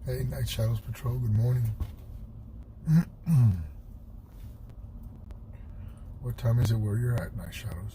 Hey, Night Shadows Patrol, good morning. What time is it where you're at, Night Shadows?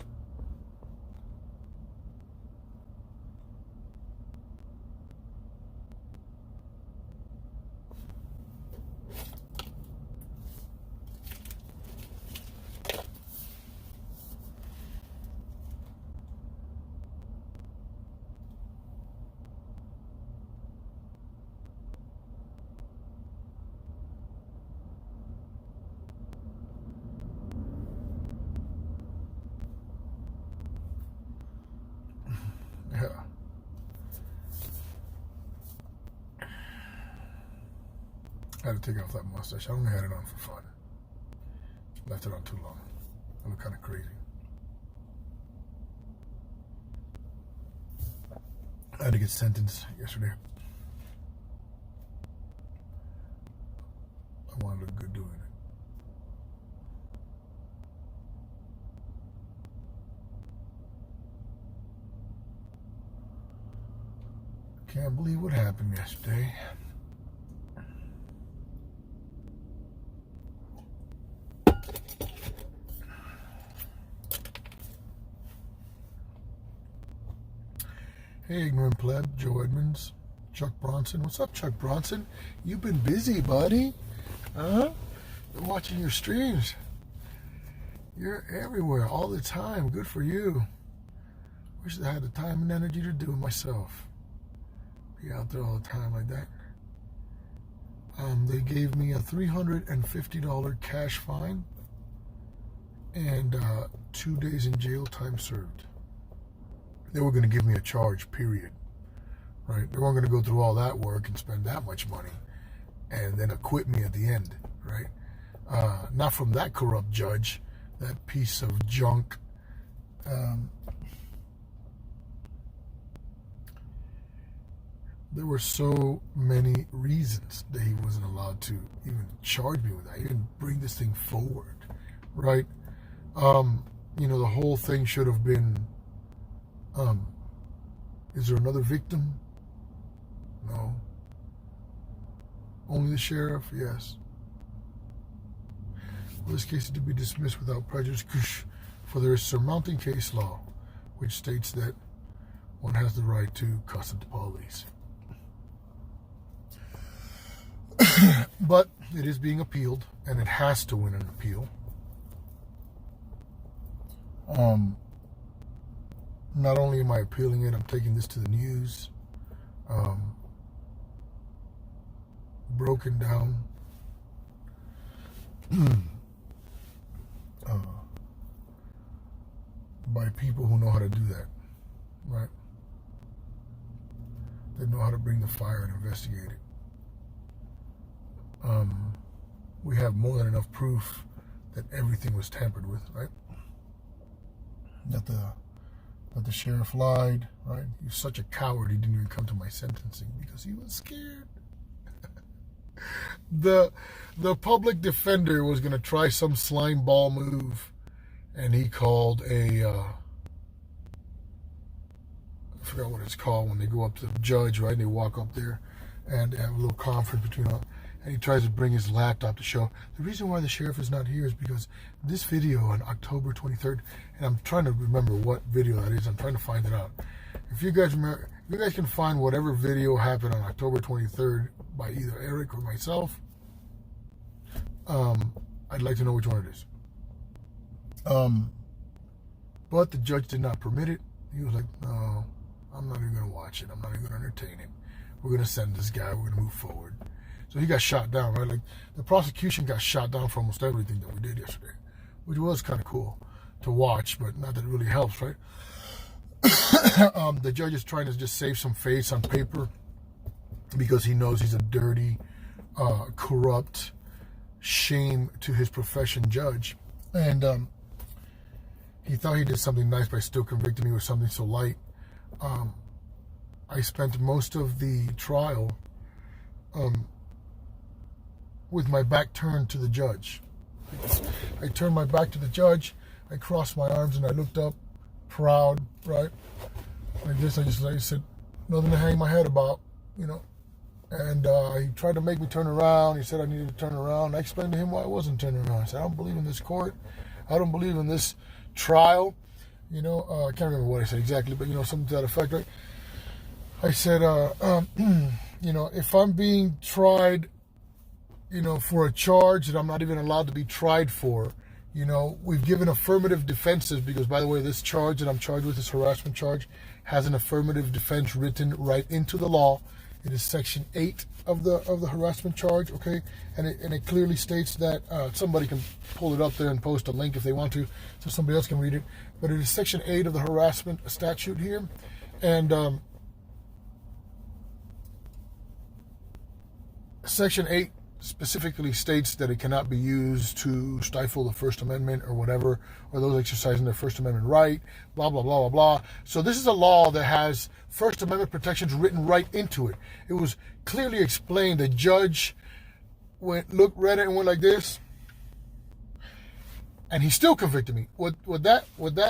Yeah. I had to take off that mustache. I only had it on for fun. Left it on too long. I look kind of crazy. I had to get sentenced yesterday. I want to look good doing it. Can't believe what happened yesterday. Hey, Ignorant Pleb, Joe Edmonds, Chuck Bronson. What's up, Chuck Bronson? You've been busy, buddy. Huh? Been watching your streams. You're everywhere all the time. Good for you. Wish I had the time and energy to do it myself. Be out there all the time like that. They gave me a $350 cash fine and 2 days in jail time served. They were going to give me a charge, period. Right? They weren't going to go through all that work and spend that much money and then acquit me at the end. Right? Not from that corrupt judge, that piece of junk. There were so many reasons that he wasn't allowed to even charge me with that, even bring this thing forward, right? The whole thing should have been, is there another victim? No. Only the sheriff? Yes. Well, this case is to be dismissed without prejudice, for there is surmounting case law, which states that one has the right to cuss at the police. But it is being appealed, and it has to win an appeal. Not only am I appealing it, I'm taking this to the news. Broken down. By people who know how to do that, right? They know how to bring the fire and investigate it. We have more than enough proof that everything was tampered with, right? That the sheriff lied, right? He's such a coward, he didn't even come to my sentencing because he was scared. The public defender was going to try some slime ball move, and he called I forgot what it's called when they go up to the judge, right? And they walk up there and have a little conference between them. And he tries to bring his laptop to show. The reason why the sheriff is not here is because this video on October 23rd, and I'm trying to remember what video that is. I'm trying to find it out. If you guys remember, if you guys can find whatever video happened on October 23rd by either Eric or myself, I'd like to know which one it is. But the judge did not permit it. He was like, no, I'm not even going to watch it. I'm not even going to entertain it. We're going to send this guy. We're going to move forward. So he got shot down, right? Like, the prosecution got shot down for almost everything that we did yesterday, which was kind of cool to watch, but not that it really helps, right? The judge is trying to just save some face on paper because he knows he's a dirty, corrupt, shame to his profession judge. And he thought he did something nice by still convicting me with something so light. I spent most of the trial with my back turned to the judge. I turned my back to the judge, I crossed my arms and I looked up, proud, right? Like this, I said, nothing to hang my head about, And he tried to make me turn around. He said I needed to turn around. I explained to him why I wasn't turning around. I said, I don't believe in this court. I don't believe in this trial. I can't remember what I said exactly, but, something to that effect, right? I said, if I'm being tried, for a charge that I'm not even allowed to be tried for, we've given affirmative defenses because, by the way, this charge that I'm charged with, this harassment charge, has an affirmative defense written right into the law. It is Section 8 of the harassment charge, okay? And it clearly states that somebody can pull it up there and post a link if they want to, so somebody else can read it. But it is Section 8 of the harassment statute here, and Section 8 specifically states that it cannot be used to stifle the First Amendment or whatever, or those exercising their First Amendment right, blah, blah, blah, blah, blah. So this is a law that has First Amendment protections written right into it. It was clearly explained. The judge read it and went like this, and he still convicted me. With that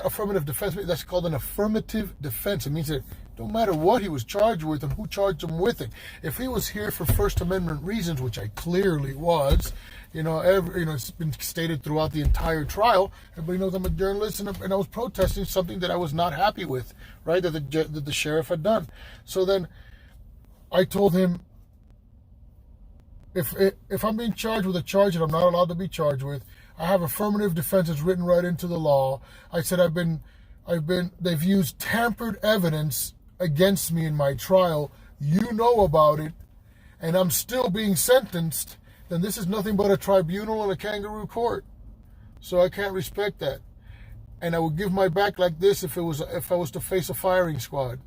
affirmative defense, that's called an affirmative defense. It means that no matter what he was charged with and who charged him with it, if he was here for First Amendment reasons, which I clearly was, it's been stated throughout the entire trial. Everybody knows I'm a journalist, and I was protesting something that I was not happy with, right? That the sheriff had done. So then, I told him, if I'm being charged with a charge that I'm not allowed to be charged with, I have affirmative defenses written right into the law. I said they've used tampered evidence against me in my trial. You know about it, and I'm still being sentenced. Then this is nothing but a tribunal and a kangaroo court. So I can't respect that. And I would give my back like this if I was to face a firing squad.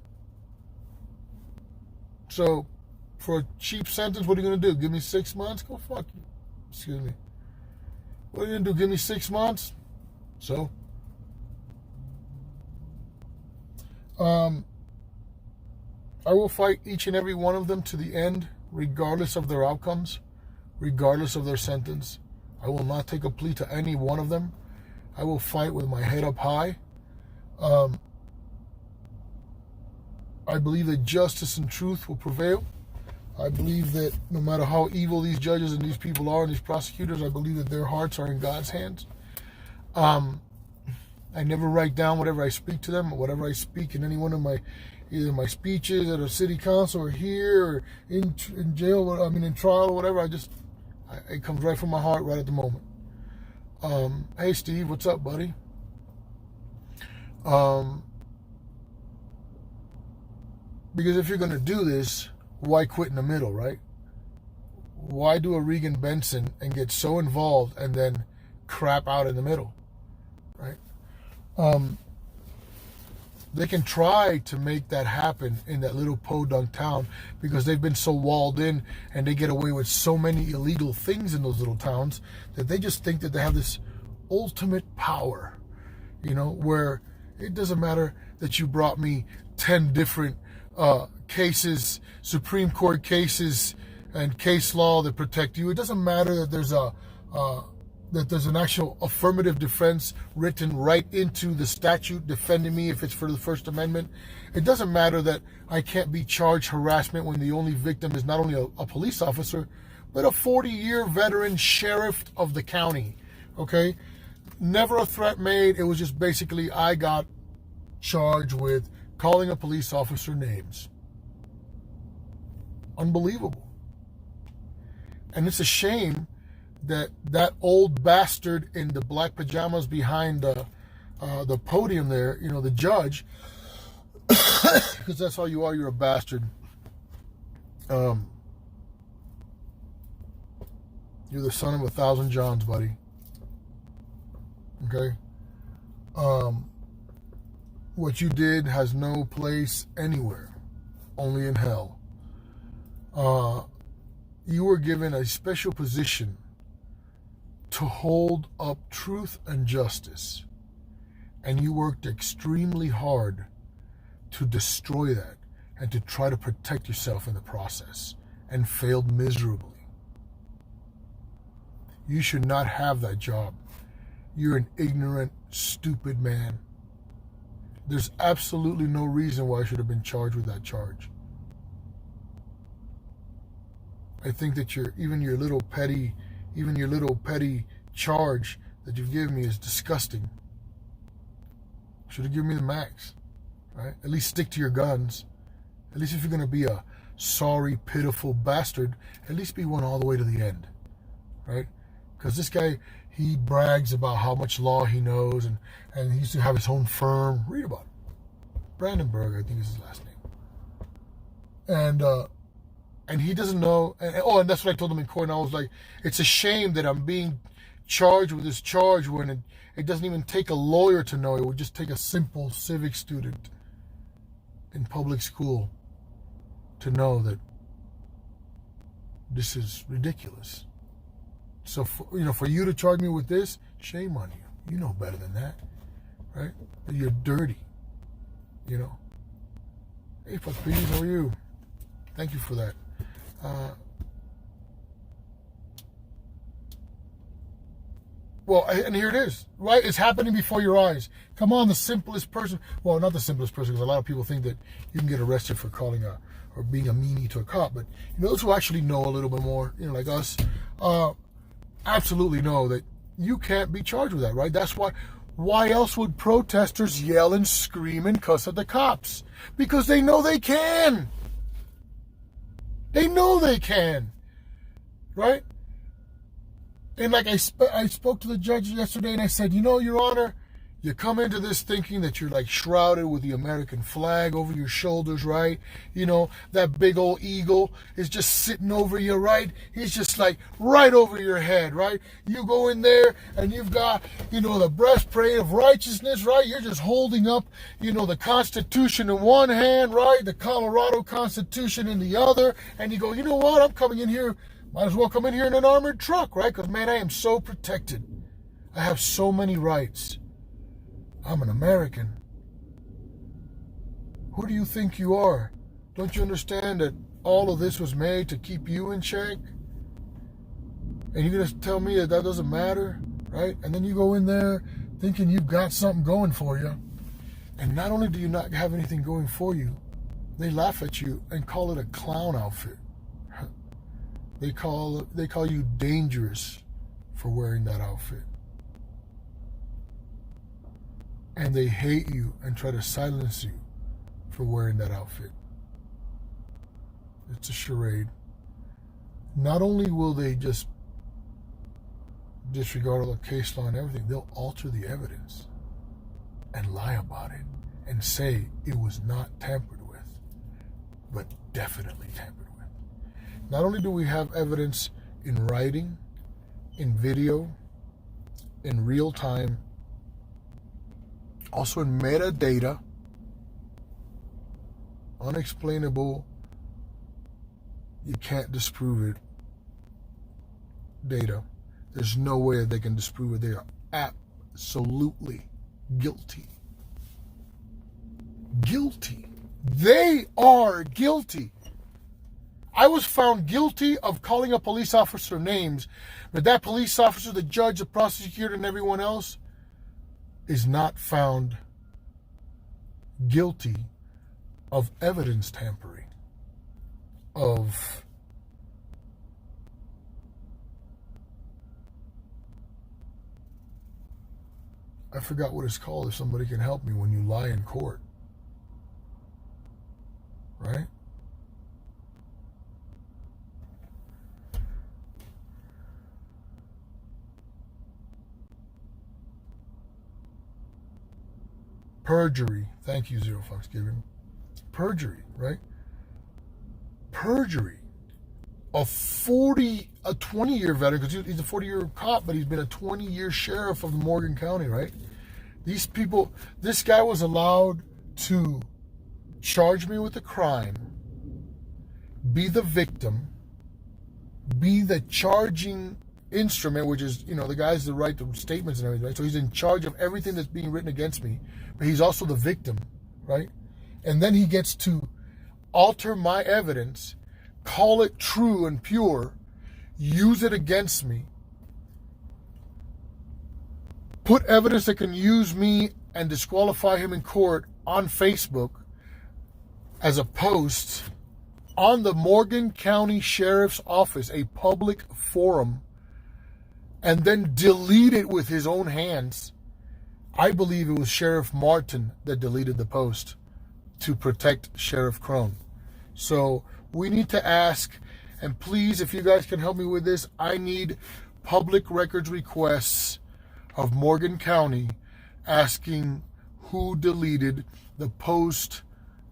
So for a cheap sentence, what are you going to do? Give me 6 months? Go fuck you. Excuse me. What are you going to do? Give me 6 months? So? I will fight each and every one of them to the end, regardless of their outcomes, regardless of their sentence. I will not take a plea to any one of them. I will fight with my head up high. I believe that justice and truth will prevail. I believe that no matter how evil these judges and these people are and these prosecutors, I believe that their hearts are in God's hands. I never write down whatever I speak to them or whatever I speak in any one of either my speeches at a city council or here or in jail, in trial or whatever. It comes right from my heart right at the moment. Hey, Steve, what's up, buddy? Because if you're going to do this, why quit in the middle, right? Why do a Regan Benson and get so involved and then crap out in the middle, right? They can try to make that happen in that little podunk town because they've been so walled in and they get away with so many illegal things in those little towns that they just think that they have this ultimate power, where it doesn't matter that you brought me 10 different cases, Supreme Court cases and case law that protect you. It doesn't matter that there's an actual affirmative defense written right into the statute defending me if it's for the First Amendment. It doesn't matter that I can't be charged harassment when the only victim is not only a police officer, but a 40-year veteran sheriff of the county, okay? Never a threat made. It was just basically I got charged with calling a police officer names. Unbelievable. And it's a shame that old bastard in the black pajamas behind the podium there, the judge, because that's all you are, you're a bastard. You're the son of 1,000 Johns, buddy. Okay? What you did has no place anywhere, only in hell. You were given a special position to hold up truth and justice, and you worked extremely hard to destroy that and to try to protect yourself in the process, and failed miserably. You should not have that job. You're an ignorant, stupid man. There's absolutely no reason why I should have been charged with that charge. I think that even your little petty charge that you've given me is disgusting. Should have given me the max, right? At least stick to your guns. At least if you're going to be a sorry, pitiful bastard, at least be one all the way to the end, right? Because this guy, he brags about how much law he knows, and he used to have his own firm. Read about it. Brandenburg, I think is his last name. And he doesn't know. And that's what I told him in court. And I was like, it's a shame that I'm being charged with this charge when it doesn't even take a lawyer to know. It would just take a simple civic student in public school to know that this is ridiculous. So, for you to charge me with this, shame on you. You know better than that, right? You're dirty, Hey, fuck please, how are you? Thank you for that. Well, and here it is, right? It's happening before your eyes. Come on, the simplest person. Well, not the simplest person, because a lot of people think that you can get arrested for calling or being a meanie to a cop. But those who actually know a little bit more, like us, absolutely know that you can't be charged with that, right? That's why else would protesters yell and scream and cuss at the cops? Because they know they can. They know they can, right? And like I spoke to the judge yesterday and I said, Your Honor, you come into this thinking that you're like shrouded with the American flag over your shoulders, right? That big old eagle is just sitting over you, right? He's just like right over your head, right? You go in there and you've got, the breastplate of righteousness, right? You're just holding up, the Constitution in one hand, right? The Colorado Constitution in the other. And you go, you know what? I'm coming in here. Might as well come in here in an armored truck, right? Because, man, I am so protected. I have so many rights. I'm an American. Who do you think you are? Don't you understand that all of this was made to keep you in check? And you're going to tell me that doesn't matter, right? And then you go in there thinking you've got something going for you. And not only do you not have anything going for you, they laugh at you and call it a clown outfit. They call you dangerous for wearing that outfit. And they hate you and try to silence you for wearing that outfit. It's a charade. Not only will they just disregard all the case law and everything, they'll alter the evidence and lie about it and say it was not tampered with, but definitely tampered with. Not only do we have evidence in writing, in video, in real time, also in metadata, unexplainable, you can't disprove it, data. There's no way that they can disprove it. They are absolutely guilty. Guilty. They are guilty. I was found guilty of calling a police officer names, but that police officer, the judge, the prosecutor, and everyone else is not found guilty of evidence tampering, of I forgot what it's called, if somebody can help me, when you lie in court, right? Perjury. Thank you, Zero Fox Given. Perjury, right? Perjury. A 20-year veteran, because he's a 40-year cop, but he's been a 20-year sheriff of Morgan County, right? These people, this guy was allowed to charge me with a crime, be the victim, be the charging instrument, which is, the guy's the right to statements and everything, right? So he's in charge of everything that's being written against me, but he's also the victim, right? And then he gets to alter my evidence, call it true and pure, use it against me, put evidence that can use me and disqualify him in court on Facebook as a post on the Morgan County Sheriff's Office, a public forum, and then delete it with his own hands. I believe it was Sheriff Martin that deleted the post to protect Sheriff Crone. So we need to ask, and please, if you guys can help me with this, I need public records requests of Morgan County asking who deleted the post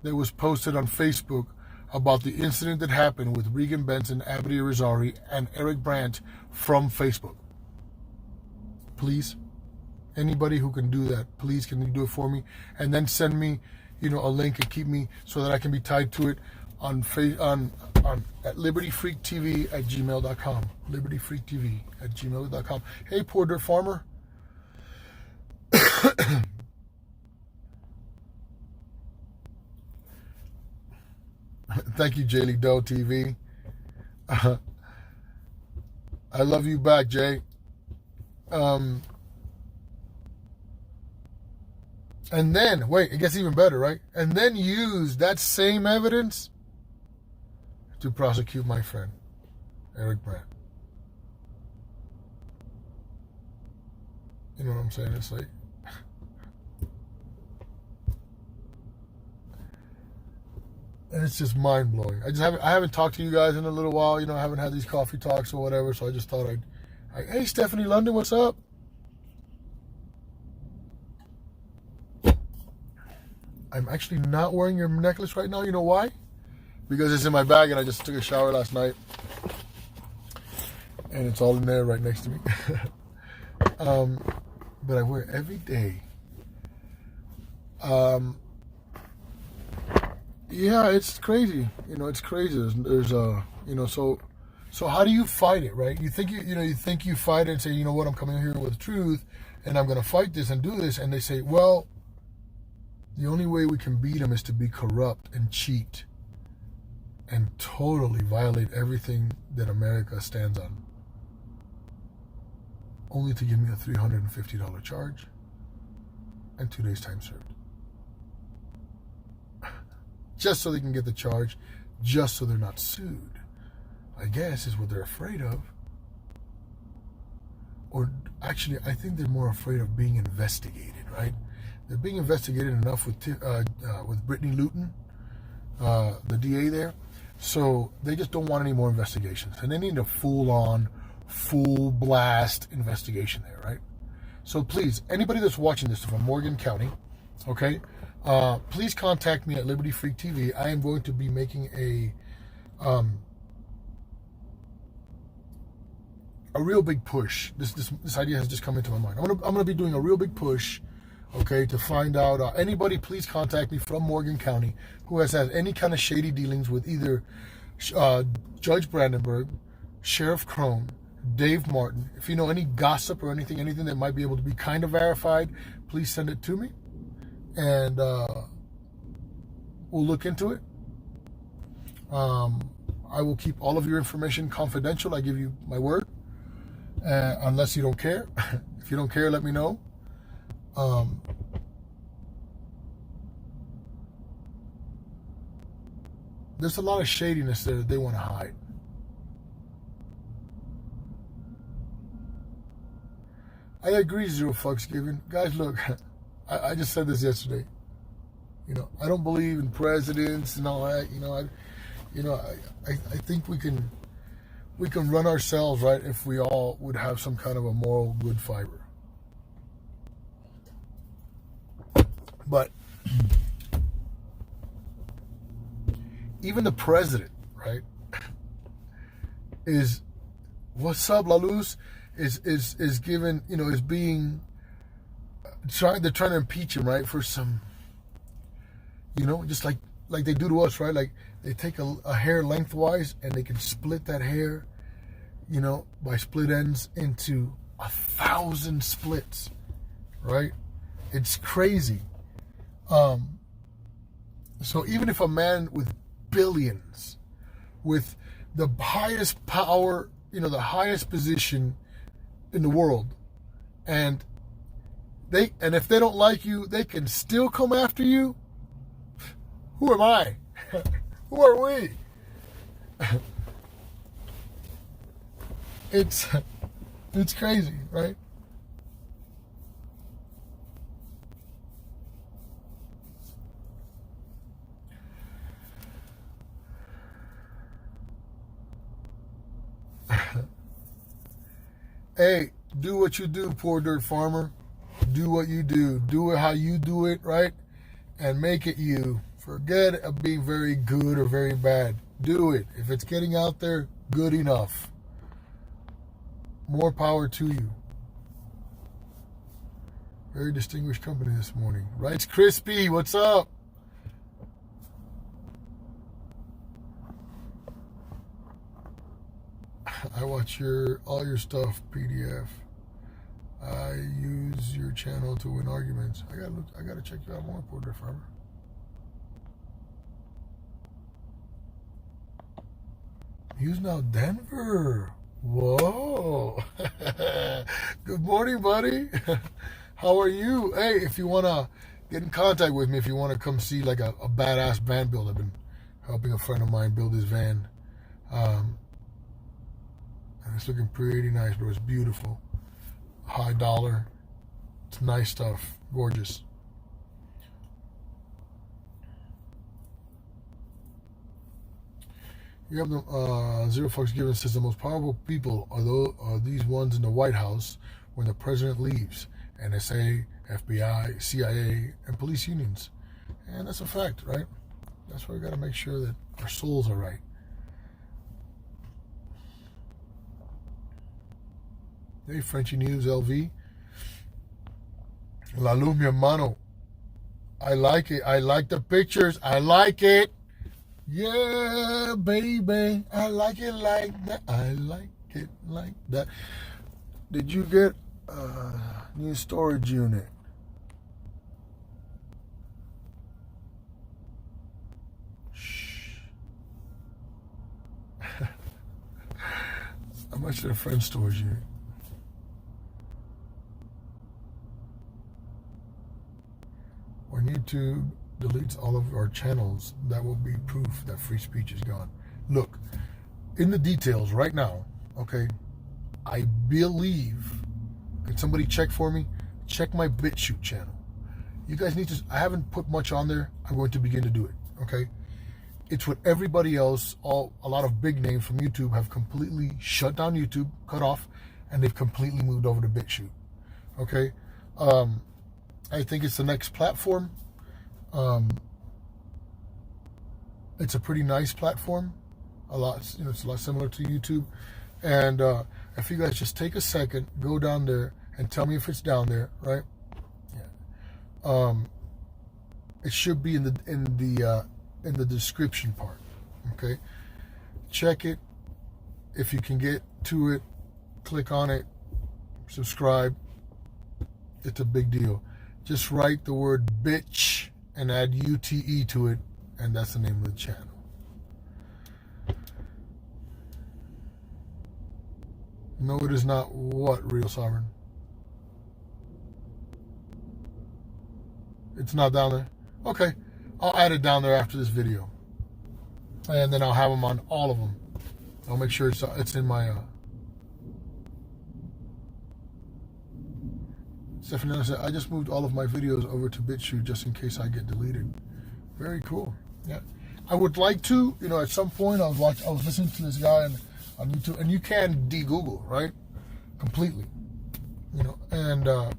that was posted on Facebook about the incident that happened with Regan Benson, Abdi Irizarry, and Eric Brandt from Facebook. Please, anybody who can do that, please, can you do it for me? And then send me, a link and keep me so that I can be tied to it on at libertyfreaktv@gmail.com. libertyfreaktv@gmail.com. Hey, Poor Dirt Farmer. Thank you, Jaylee Doe TV. I love you back, Jay. And then, wait, it gets even better, right? And then use that same evidence to prosecute my friend, Eric Brandt. You know what I'm saying? It's like, and it's just mind blowing. I haven't talked to you guys in a little while. I haven't had these coffee talks or whatever. So I just thought hey, Stephanie London, what's up? I'm actually not wearing your necklace right now. You know why? Because it's in my bag and I just took a shower last night. And it's all in there right next to me. But I wear it every day. Yeah, it's crazy. It's crazy. There's so how do you fight it, right? You think you fight it and say, you know what, I'm coming here with the truth and I'm going to fight this and do this. And they say, well, the only way we can beat them is to be corrupt and cheat and totally violate everything that America stands on. Only to give me a $350 charge and 2 days time served. Just so they can get the charge, just so they're not sued. I guess is what they're afraid of. Or actually, I think they're more afraid of being investigated, right? They're being investigated enough with Brittany Luton, the DA there. So they just don't want any more investigations. And they need a full blast investigation there, right? So please, anybody that's watching this from Morgan County, okay, please contact me at Liberty Freak TV. I am going to be making a real big push. This idea has just come into my mind. I'm gonna be doing a real big push, okay, to find out anybody. Please contact me from Morgan County who has had any kind of shady dealings with either Judge Brandenburg, Sheriff Crone, Dave Martin. If you know any gossip or anything that might be able to be kind of verified, please send it to me, and we'll look into it. I will keep all of your information confidential. I give you my word, unless you don't care. If you don't care, let me know. There's a lot of shadiness there that they want to hide. I agree, zero fucks given. Guys, look, I just said this yesterday. I don't believe in presidents and all that. I think we can run ourselves, right, if we all would have some kind of a moral good fiber. But even the president, right, is, what's up, La Luz, is given, is being they're trying to impeach him, right, for some, just like they do to us, right? Like they take a hair lengthwise and they can split that hair, by split ends into 1,000 splits, right? It's crazy. So even if a man with billions, with the highest power, the highest position in the world, and if they don't like you, they can still come after you. Who am I? Who are we? It's crazy, right? Hey, do what you do, poor dirt farmer. Do what you do. Do it how you do it, right? And make it you. Forget of being very good or very bad. Do it. If it's getting out there, good enough. More power to you. Very distinguished company this morning. Rice Crispy, what's up? I watch all your stuff PDF. I use your channel to win arguments. I gotta check you out more, Porter Farmer. He's now Denver. Whoa. Good morning, buddy. How are you? Hey, if you want to get in contact with me, if you want to come see like a badass van build, I've been helping a friend of mine build his van. And it's looking pretty nice, bro. It's beautiful. High dollar. It's nice stuff. Gorgeous. You have the Zero Fox Given says the most powerful people are these ones in the White House when the president leaves. NSA, FBI, CIA, and police unions. And that's a fact, right? That's why we got to make sure that our souls are right. Hey, Frenchy News LV. La luz, mi hermano. I like it. I like the pictures. I like it. Yeah, baby. I like it like that. I like it like that. Did you get a new storage unit? Shh. How much did a friend storage unit? When YouTube deletes all of our channels, that will be proof that free speech is gone. Look, in the details right now, okay, I believe, can somebody check for me? Check my BitChute channel. You guys need to, I haven't put much on there. I'm going to begin to do it, okay? It's what everybody else, a lot of big names from YouTube have completely shut down YouTube, cut off, and they've completely moved over to BitChute, okay? I think it's the next platform. It's a pretty nice platform. It's a lot similar to YouTube. And if you guys just take a second, go down there and tell me if it's down there, right? Yeah. It should be in the description part. Okay. Check it. If you can get to it, click on it, subscribe. It's a big deal. Just write the word bitch and add UTE to it, and that's the name of the channel. No, it is not what, Real Sovereign? It's not down there? Okay. I'll add it down there after this video. And then I'll have them on all of them. I'll make sure it's in my... Stephanie said, I just moved all of my videos over to BitChute just in case I get deleted. Very cool. Yeah. I would like to, at some point I was listening to this guy on YouTube, and you can de-Google, right? Completely. And I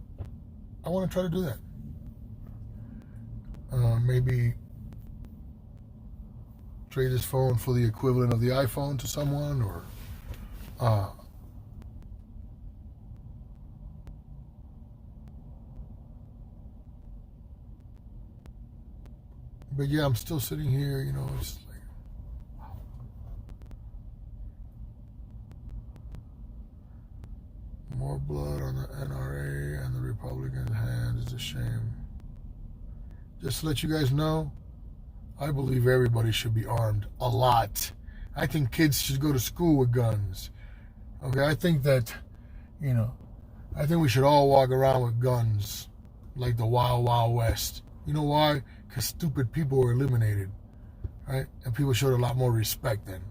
want to try to do that. Maybe trade this phone for the equivalent of the iPhone to someone, or but yeah, I'm still sitting here, it's like, wow. More blood on the NRA and the Republicans' hands is a shame. Just to let you guys know, I believe everybody should be armed a lot. I think kids should go to school with guns. Okay, I think that, I think we should all walk around with guns like the Wild Wild West. You know why? Because stupid people were eliminated, right? And people showed a lot more respect then.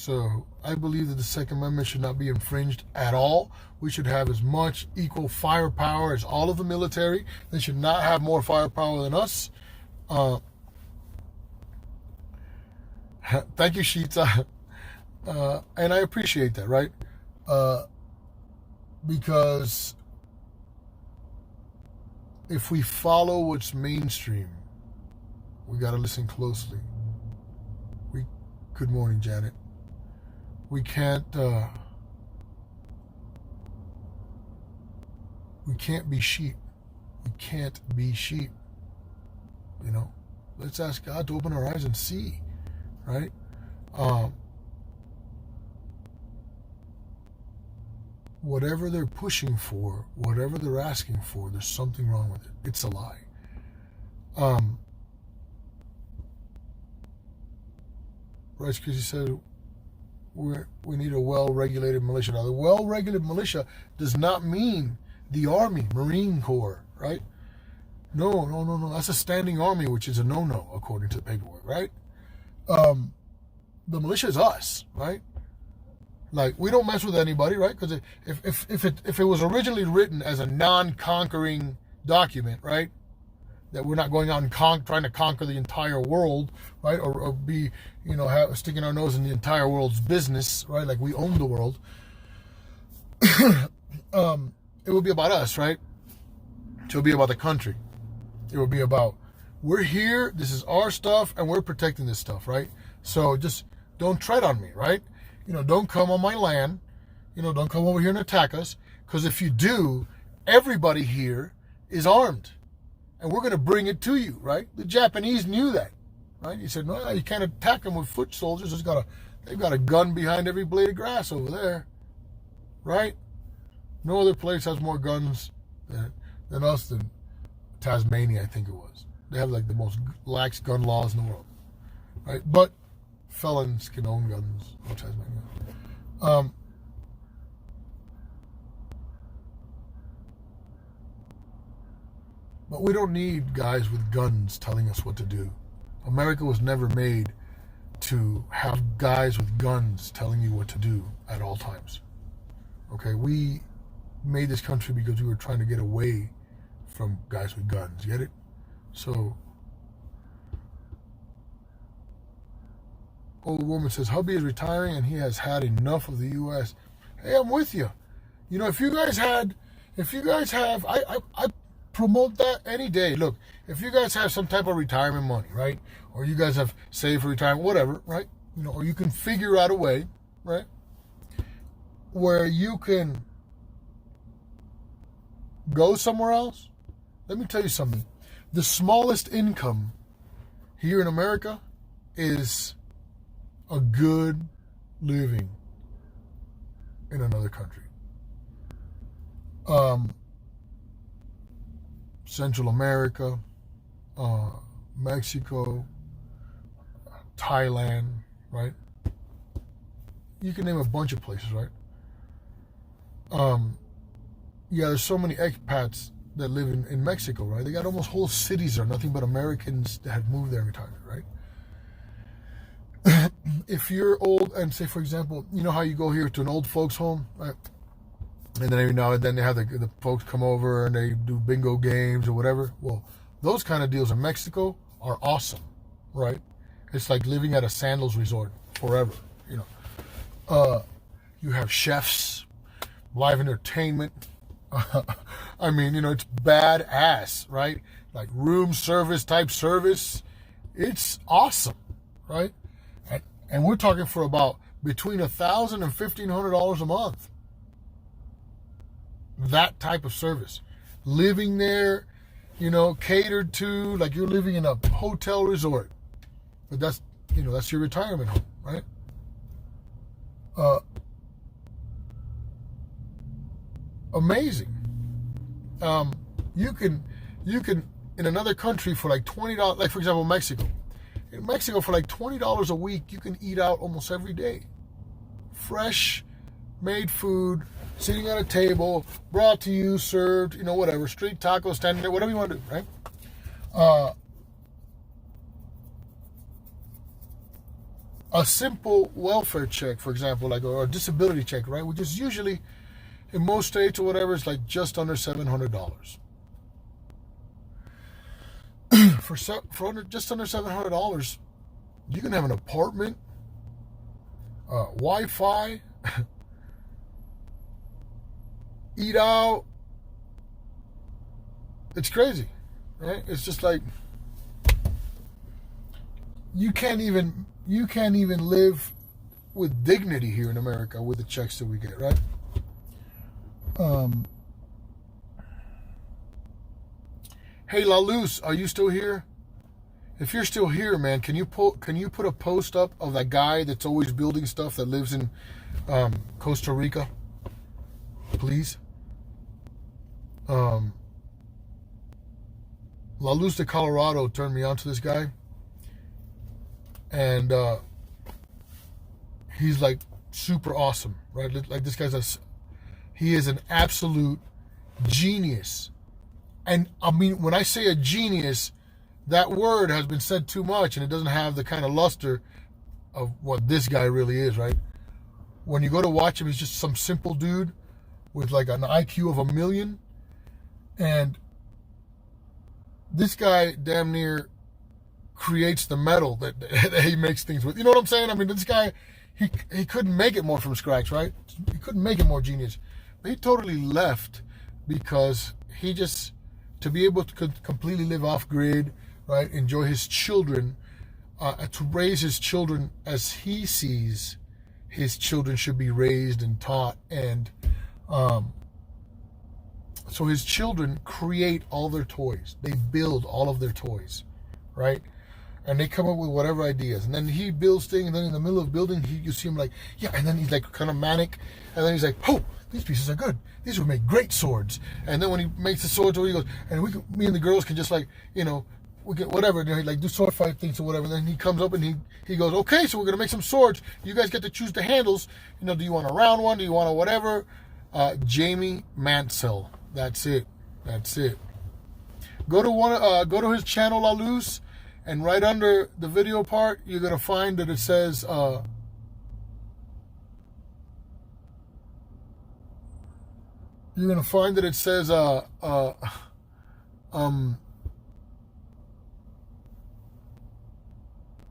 So I believe that the Second Amendment should not be infringed at all. We should have as much equal firepower as all of the military. They should not have more firepower than us. Thank you, Sheeta. And I appreciate that, right? Because if we follow what's mainstream, we got to listen closely. Good morning, Janet. We can't be sheep. We can't be sheep. You know, let's ask God to open our eyes and see, right? Whatever they're pushing for, whatever they're asking for, there's something wrong with it. It's a lie. Rice Krispie said we need a well-regulated militia. Now, the well-regulated militia does not mean the Army, Marine Corps, right? No. That's a standing army, which is a no-no, according to the paperwork, right? The militia is us, right? Like, we don't mess with anybody, right? Because if it was originally written as a non-conquering document, right? That we're not going out and trying to conquer the entire world, right? Or be, sticking our nose in the entire world's business, right? Like we own the world. It would be about us, right? It would be about the country. It would be about, we're here, this is our stuff, and we're protecting this stuff, right? So just don't tread on me, right? Don't come on my land. Don't come over here and attack us. Because if you do, everybody here is armed. And we're going to bring it to you, right? The Japanese knew that, right? He said, no, you can't attack them with foot soldiers. They've got a gun behind every blade of grass over there, right? No other place has more guns than us, than Tasmania, I think it was. They have like the most lax gun laws in the world, right? But felons can own guns in Tasmania. But we don't need guys with guns telling us what to do. America was never made to have guys with guns telling you what to do at all times. Okay, we made this country because we were trying to get away from guys with guns. Get it? So, old woman says, hubby is retiring and he has had enough of the U.S. Hey, I'm with you. If you guys have, I promote that any day. Look, if you guys have some type of retirement money, right? Or you guys have saved for retirement, whatever, right? Or you can figure out a way, right? Where you can go somewhere else. Let me tell you something. The smallest income here in America is a good living in another country. Central America, Mexico, Thailand, right? You can name a bunch of places, right? There's so many expats that live in Mexico, right? They got almost whole cities there, nothing but Americans that have moved there in retirement, right? If you're old, and say, for example, you know how you go here to an old folks home, right? And then every now and then they have the folks come over and they do bingo games or whatever. Well, those kind of deals in Mexico are awesome, right? It's like living at a sandals resort forever, You have chefs, live entertainment. I mean, it's badass, right? Like room service type service. It's awesome, right? And we're talking for about between $1,000 and $1,500 a month. That type of service. Living there, catered to, like you're living in a hotel resort. But that's your retirement home, right? Amazing. You can in another country for like $20, like for example Mexico. In Mexico for like $20 a week, you can eat out almost every day. Fresh made food, sitting at a table, brought to you, served, whatever, street tacos, standing there, whatever you want to do, right? a simple welfare check, for example, like or a disability check, right, which is usually in most states or whatever, it's like just under $700. for just under $700, you can have an apartment, Wi-Fi, eat out. It's crazy, right? It's just like you can't even live with dignity here in America with the checks that we get, right? Hey, La Luz, are you still here? If you're still here, man, can you put a post up of that guy that's always building stuff that lives in Costa Rica, please? La Luz de Colorado turned me on to this guy, and he's like super awesome, right? Like this guy's he is an absolute genius. And I mean, when I say a genius, that word has been said too much, and it doesn't have the kind of luster of what this guy really is, right? When you go to watch him, he's just some simple dude with like an IQ of 1,000,000, and this guy damn near creates the metal that he makes things with. You know what I'm saying? I mean, this guy, he couldn't make it more from scratch, right? He couldn't make it more genius. But he totally left because he just, to be able to completely live off grid, right? Enjoy his children, to raise his children as he sees his children should be raised and taught. And so his children create all their toys. They build all of their toys, right? And they come up with whatever ideas. And then he builds things, and then in the middle of building, you see him like, yeah, and then he's like kind of manic. And then he's like, oh, these pieces are good. These would make great swords. And then when he makes the swords, he goes, and me and the girls can just like, we can whatever, like do sword fight things or whatever. And then he comes up and he goes, okay, so we're gonna make some swords. You guys get to choose the handles. Do you want a round one? Do you want a whatever? Jamie Mansell. That's it. Go to his channel, La Luz, and right under the video part, you're gonna find that it says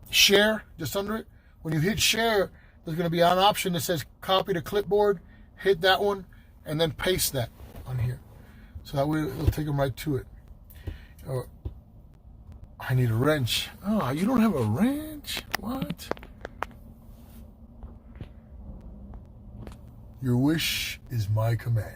share just under it. When you hit share, there's going to be an option that says copy to clipboard. Hit that one and then paste that on here, so that way it'll take them right to it. I need a wrench. Oh, you don't have a wrench? What? Your wish is my command.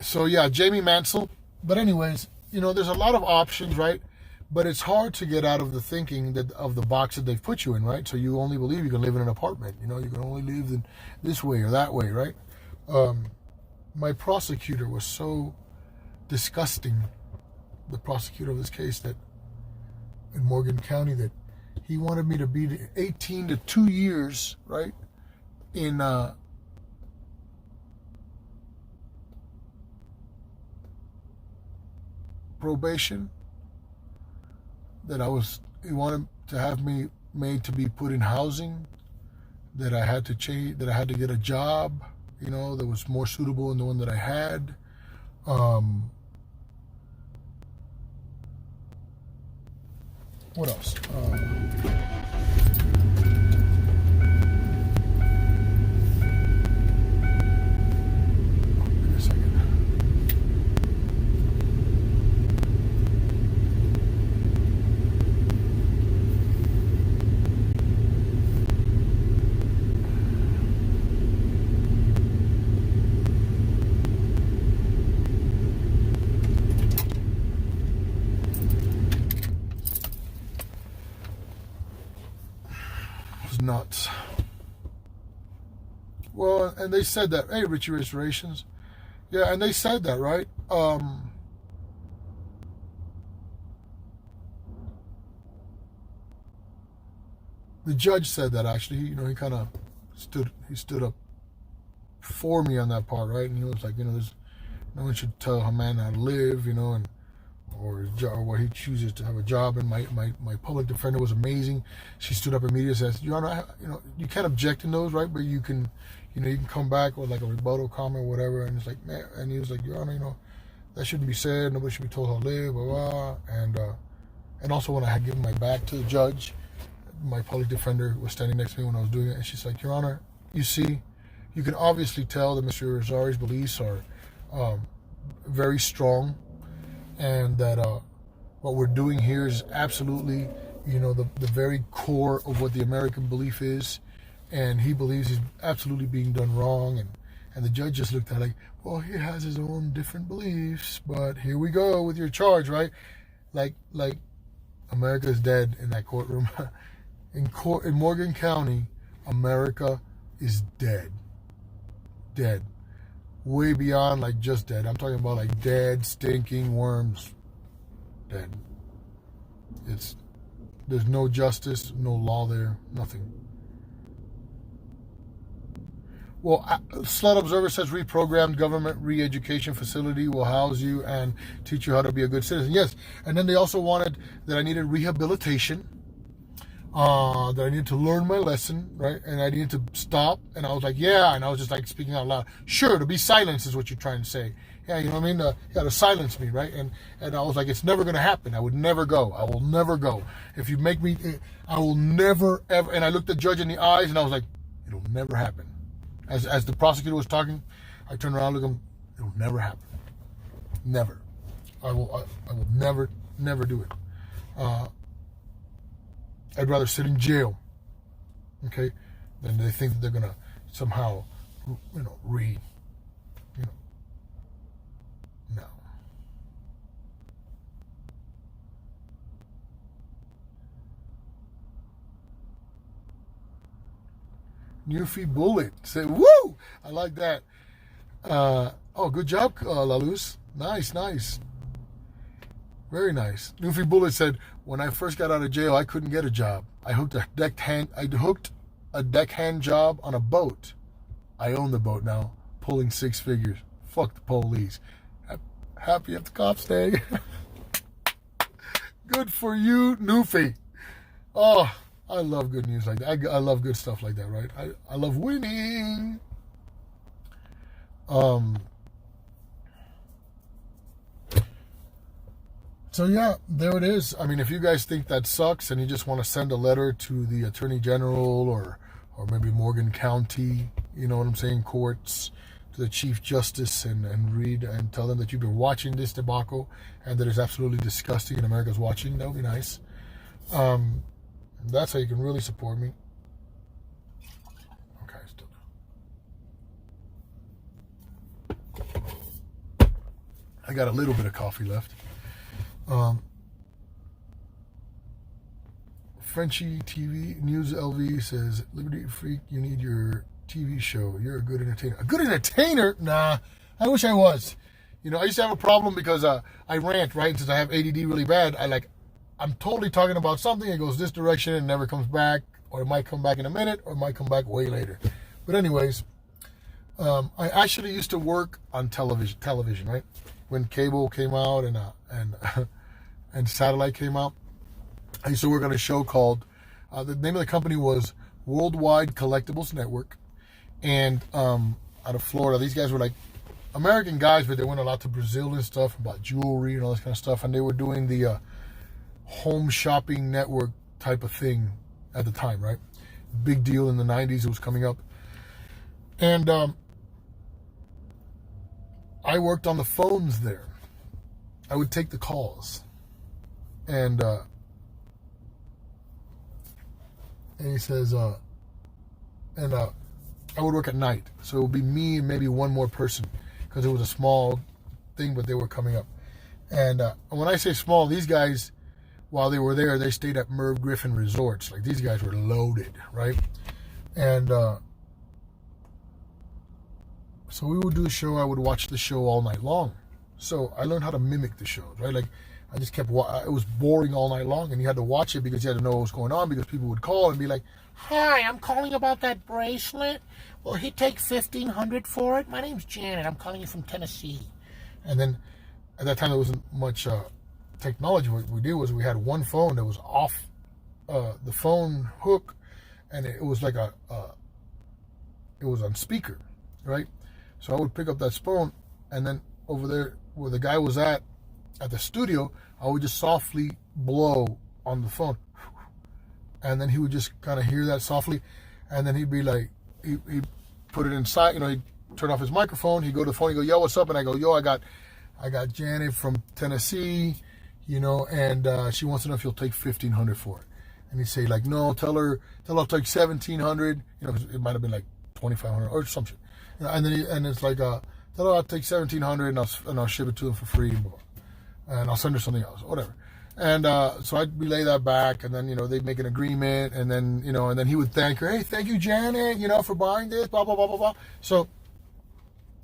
So yeah, Jamie Mansell. But anyways, there's a lot of options, right? But it's hard to get out of the thinking of the box that they've put you in, right? So you only believe you can live in an apartment. You can only live in this way or that way, right? My prosecutor was so disgusting, the prosecutor of this case that in Morgan County, that he wanted me to be 18 to 2 years, right, in probation. He wanted to have me made to be put in housing, that I had to change, that I had to get a job, that was more suitable than the one that I had. What else? Give me a second. Nuts. Well, and they said that, hey, Richie Restorations. Yeah, and they said that, right? The judge said that, actually. He kind of stood up for me on that part, right? And he was like, there's no one should tell a man how to live, and or where he chooses to have a job. And my public defender was amazing. She stood up immediately and said, Your Honor, you can't object in those, right? But you can, you can come back with like a rebuttal comment or whatever. And it's like, man, and he was like, Your Honor, that shouldn't be said. Nobody should be told how to live, blah, blah. And also when I had given my back to the judge, my public defender was standing next to me when I was doing it. And she's like, Your Honor, you see, you can obviously tell that Mr. Azari's beliefs are very strong, and that what we're doing here is absolutely, the very core of what the American belief is, and he believes he's absolutely being done wrong. And the judge just looked at it like, well, he has his own different beliefs, but here we go with your charge, right? Like America is dead in that courtroom. In Morgan County, America is dead. Dead. Way beyond like just dead. I'm talking about like dead, stinking worms. Dead. There's no justice, no law there, nothing. Well, Slut Observer says reprogrammed government re-education facility will house you and teach you how to be a good citizen. Yes, and then they also wanted that I needed rehabilitation, that I needed to learn my lesson, right? And I needed to stop. And I was like, yeah. And I was just like speaking out loud. Sure, to be silenced is what you're trying to say. Yeah, you know what I mean? You got to silence me, right? And I was like, it's never going to happen. I would never go. I will never go. If you make me, I will never, ever. And I looked the judge in the eyes and I was like, it'll never happen. As the prosecutor was talking, I turned around and looked at him. It'll never happen. Never. I will never do it. I'd rather sit in jail, okay, than they think that they're going to somehow, no. Newfie Bullet said, woo! I like that. Good job, La Luz. Nice. Very nice. Newfie Bullet said, when I first got out of jail, I couldn't get a job. I hooked a deckhand job on a boat. I own the boat now, pulling 6 figures. Fuck the police. Happy at the cops day. Good for you, Newfie. Oh, I love good news like that. I love good stuff like that, right? I love winning. So yeah, there it is. I mean, if you guys think that sucks and you just want to send a letter to the Attorney General or maybe Morgan County, you know what I'm saying, courts, to the Chief Justice and read and tell them that you've been watching this debacle and that it's absolutely disgusting and America's watching, that would be nice. That's how you can really support me. Okay, still. I got a little bit of coffee left. Frenchie TV News LV says, Liberty Freak, you need your TV show. You're a good entertainer. A good entertainer? Nah, I wish I was. I used to have a problem because I rant, right? Since I have ADD really bad, I'm totally talking about something, it goes this direction and never comes back, or it might come back in a minute, or it might come back way later. But anyways, I actually used to work on television, right? When cable came out and satellite came out, I used to work on a show called, the name of the company was Worldwide Collectibles Network, and out of Florida. These guys were like American guys, but they went a lot to Brazil and stuff, about jewelry and all this kind of stuff, and they were doing the home shopping network type of thing at the time, right? Big deal in the 90s, it was coming up. And I worked on the phones there. I would take the calls. And he says, I would work at night. So it would be me and maybe one more person, because it was a small thing, but they were coming up. And when I say small, these guys, while they were there, they stayed at Merv Griffin Resorts. Like, these guys were loaded, right? And so we would do a show. I would watch the show all night long. So I learned how to mimic the shows, right? Like I just kept, it was boring all night long, and you had to watch it because you had to know what was going on, because people would call and be like, "Hi, I'm calling about that bracelet. Will he take $1,500 for it? My name's Janet. I'm calling you from Tennessee." And then at that time, there wasn't much technology. What we did was we had one phone that was off the phone hook, and it was like it was on speaker, right? So I would pick up that phone, and then over there where the guy was at the studio, I would just softly blow on the phone, and then he would just kind of hear that softly, and then he'd be like, he'd put it inside, he'd turn off his microphone, he'd go to the phone, he'd go, "Yo, what's up?" And I go, "Yo, I got Janet from Tennessee, and she wants to know if you'll take $1,500 for it." And he'd say like, "No, tell her I'll take $1,700. It might have been like $2,500 or something." And then it's like, "Tell her I'll take $1,700 and I'll ship it to them for free, and I'll send her something else, whatever." And so I'd relay that back, and then they'd make an agreement, and then and then he would thank her, "Hey, thank you, Janet, for buying this, blah blah blah blah blah." So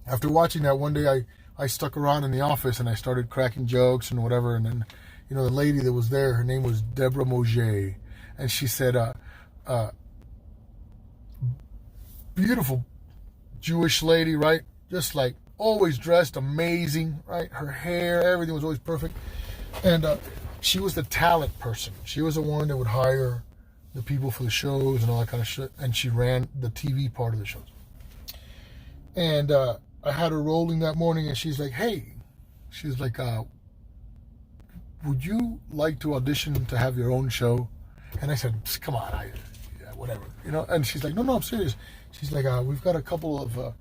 after watching that, one day I stuck around in the office and I started cracking jokes and whatever, and then the lady that was there, her name was Deborah Moget, and she said, beautiful Jewish lady, right? Just like always dressed amazing, right? Her hair, everything was always perfect. And she was the talent person. She was the one that would hire the people for the shows and all that kind of shit. And she ran the TV part of the shows. And I had her rolling that morning, and she's like, "Hey," she's like, "would you like to audition to have your own show?" And I said, "Come on, yeah, whatever, And she's like, "No, I'm serious." She's like, "We've got a couple of,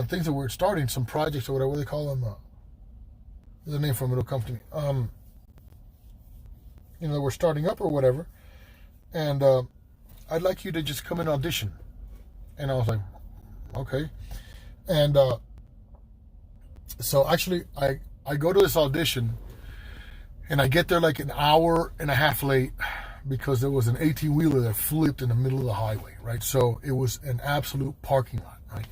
things that we're starting, some projects or whatever. What do they call them? There's a name for them. It'll come to me. That we're starting up or whatever. And I'd like you to just come and audition." And I was like, "Okay." And so actually, I go to this audition, and I get there like an hour and a half late because there was an 18-wheeler that flipped in the middle of the highway, right? So it was an absolute parking lot, right?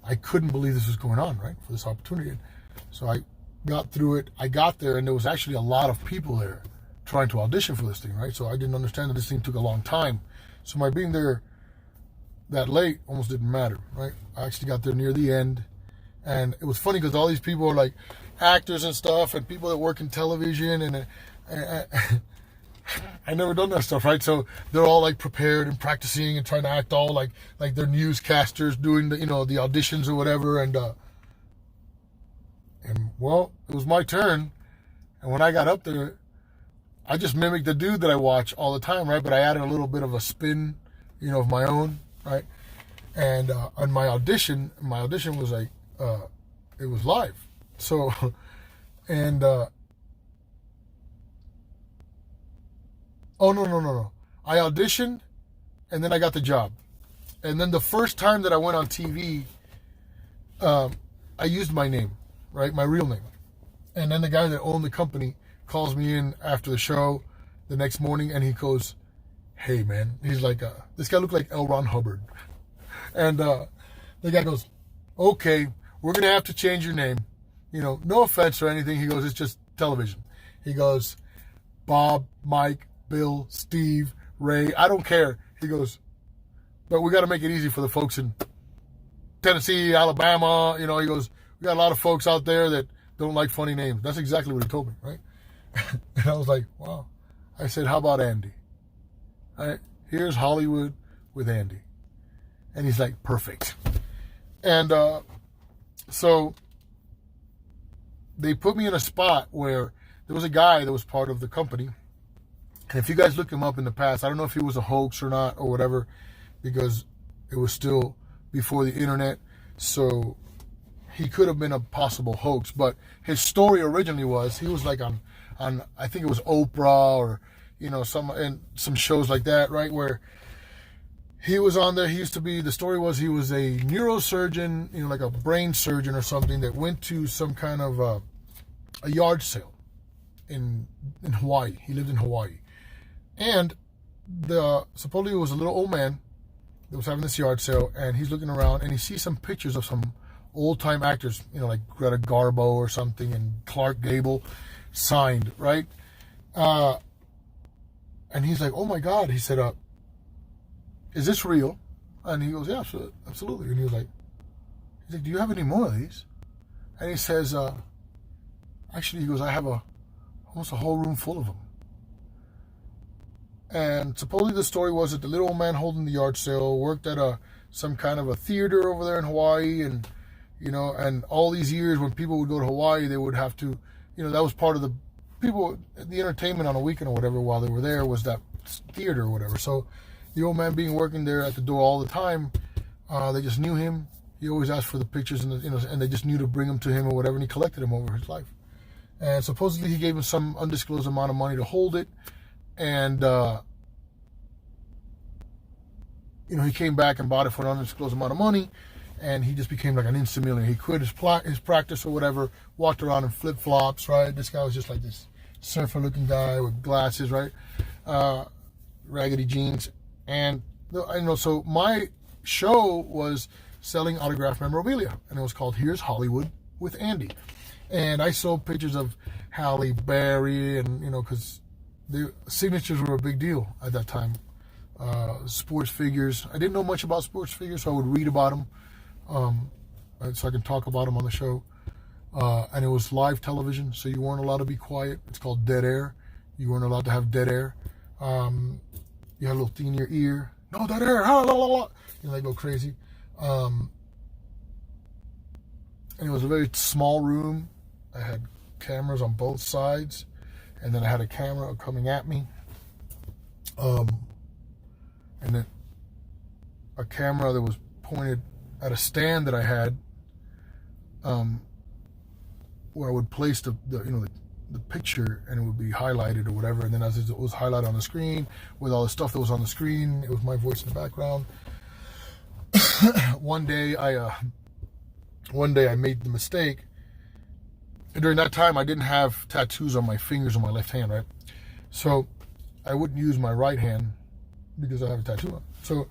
I couldn't believe this was going on, right, for this opportunity. So I got through it. I got there, and there was actually a lot of people there trying to audition for this thing, right? So I didn't understand that this thing took a long time. So my being there that late almost didn't matter, right? I actually got there near the end, and it was funny because all these people are like actors and stuff, and people that work in television, and I never done that stuff, right? So they're all like prepared and practicing and trying to act all like they're newscasters doing the the auditions or whatever, and well, it was my turn, and when I got up there, I just mimicked the dude that I watch all the time, right? But I added a little bit of a spin, of my own, right? And on my audition was like, it was live. So, and, oh, no. I auditioned, and then I got the job. And then the first time that I went on TV, I used my name, right? My real name. And then the guy that owned the company calls me in after the show the next morning, and he goes, "Hey, man." He's like, this guy looked like L. Ron Hubbard. And the guy goes, "Okay, we're going to have to change your name. No offense or anything." He goes, "It's just television." He goes, "Bob, Mike, Bill, Steve, Ray, I don't care." He goes, "But we got to make it easy for the folks in Tennessee, Alabama." He goes, "We got a lot of folks out there that don't like funny names." That's exactly what he told me, right? And I was like, wow. I said, "How about Andy? All right, here's Hollywood with Andy." And he's like, "Perfect." And so they put me in a spot where there was a guy that was part of the company. And if you guys look him up in the past, I don't know if he was a hoax or not or whatever, because it was still before the internet. So he could have been a possible hoax. But his story originally was, he was like on I think it was Oprah or, some shows like that, right? Where he was on there. The story was he was a neurosurgeon, like a brain surgeon or something, that went to some kind of a yard sale in Hawaii. He lived in Hawaii. And supposedly it was a little old man that was having this yard sale, and he's looking around, and he sees some pictures of some old-time actors, like Greta Garbo or something, and Clark Gable signed, right? And he's like, oh my God. He said, is this real? And he goes, yeah, absolutely. And he's like, do you have any more of these? And he says, actually, he goes, I have almost a whole room full of them. And supposedly the story was that the little old man holding the yard sale worked at some kind of a theater over there in Hawaii, and and all these years when people would go to Hawaii, they would have to, that was part of the entertainment on a weekend or whatever while they were there was that theater or whatever. So the old man being working there at the door all the time, they just knew him. He always asked for the pictures, and and they just knew to bring them to him or whatever, and he collected them over his life. And supposedly he gave him some undisclosed amount of money to hold it, and he came back and bought it for an undisclosed amount of money, and he just became like an instant millionaire. He quit his practice or whatever, walked around in flip-flops, right? This guy was just like this surfer-looking guy with glasses, right? Raggedy jeans. And so my show was selling autographed memorabilia, and it was called Here's Hollywood with Andy. And I sold pictures of Halle Berry, and because the signatures were a big deal at that time. Sports figures. I didn't know much about sports figures, so I would read about them, so I can talk about them on the show. And it was live television, so you weren't allowed to be quiet. It's called dead air. You weren't allowed to have dead air. You had a little thing in your ear. No, dead air. They go crazy. And it was a very small room. I had cameras on both sides, and then I had a camera coming at me. And then a camera that was pointed at a stand that I had, where I would place the picture, and it would be highlighted or whatever. And then as it was highlighted on the screen with all the stuff that was on the screen, it was my voice in the background. One day I made the mistake. And during that time, I didn't have tattoos on my fingers on my left hand, right? So I wouldn't use my right hand because I have a tattoo on. So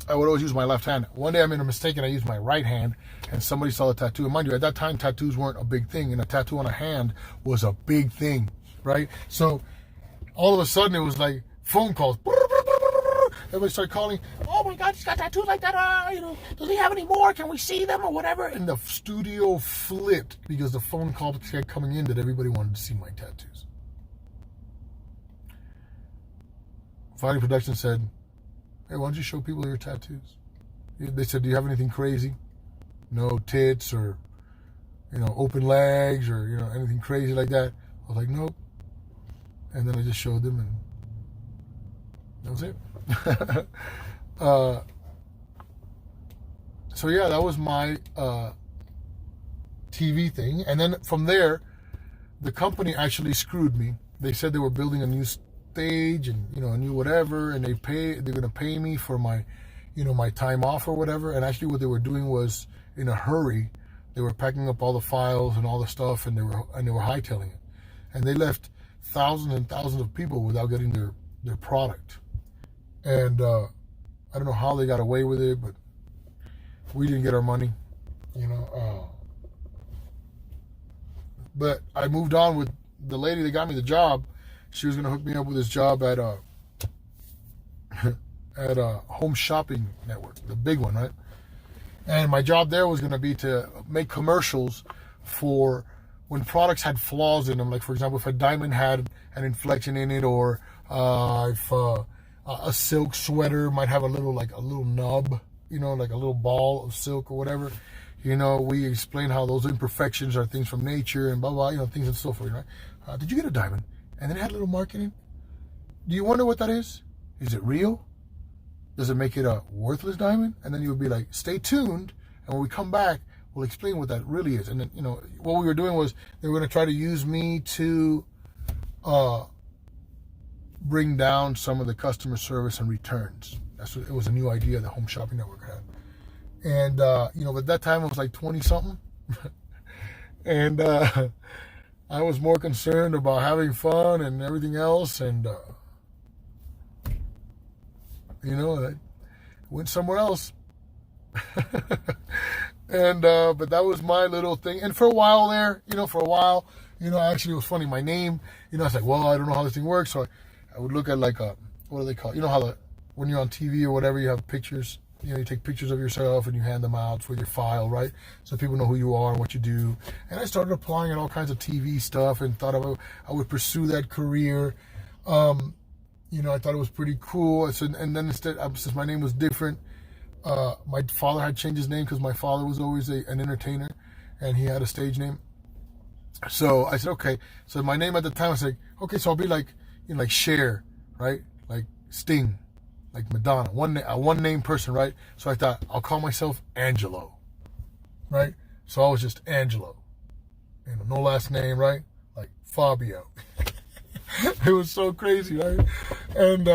I would always use my left hand. One day I made a mistake and I used my right hand, and somebody saw the tattoo. And mind you, at that time, tattoos weren't a big thing, and a tattoo on a hand was a big thing, right? So all of a sudden, it was like phone calls. Everybody started calling, oh my God, he's got tattoos like that. Does he have any more? Can we see them or whatever? And the studio flipped because the phone calls kept coming in that everybody wanted to see my tattoos. Friday Production said, hey, why don't you show people your tattoos? They said, do you have anything crazy? No tits or, open legs or, anything crazy like that? I was like, nope. And then I just showed them, and that was it. So yeah, that was my TV thing. And then from there, the company actually screwed me. They said they were building a new stage and a new whatever, and they're going to pay me for my my time off or whatever. And actually what they were doing was, in a hurry, they were packing up all the files and all the stuff, and they were hightailing it, and they left thousands and thousands of people without getting their product. And I don't know how they got away with it, but we didn't get our money, but I moved on with the lady that got me the job. She was going to hook me up with this job at Home Shopping Network, the big one, right? And my job there was going to be to make commercials for when products had flaws in them. Like, for example, if a diamond had an inflection in it, or if a silk sweater might have a little nub, like a little ball of silk or whatever. We explain how those imperfections are things from nature and blah, blah, things and so forth, right? Did you get a diamond? And then it had a little mark in it. Do you wonder what that is? Is it real? Does it make it a worthless diamond? And then you would be like, stay tuned. And when we come back, we'll explain what that really is. And then, what we were doing was they were going to try to use me to bring down some of the customer service and returns. It was a new idea the Home Shopping Network had. And, at that time it was like 20 something. And, I was more concerned about having fun and everything else. And, I went somewhere else. And but that was my little thing. And for a while there, actually it was funny. My name, I was like, well, I don't know how this thing works. So I would look at like what do they call it? You know how when you're on TV or whatever, you have pictures. You take pictures of yourself and you hand them out for your file, right? So people know who you are and what you do. And I started applying at all kinds of TV stuff and thought I would pursue that career. I thought it was pretty cool. And then instead, since my name was different, my father had changed his name because my father was always an entertainer and he had a stage name. So I said, okay. So my name at the time, I was like, okay, so I'll be like, like Cher, right? Like Sting, like Madonna, a one name person, right? So I thought I'll call myself Angelo, right? So I was just Angelo, no last name, right? Like Fabio. It was so crazy, right? And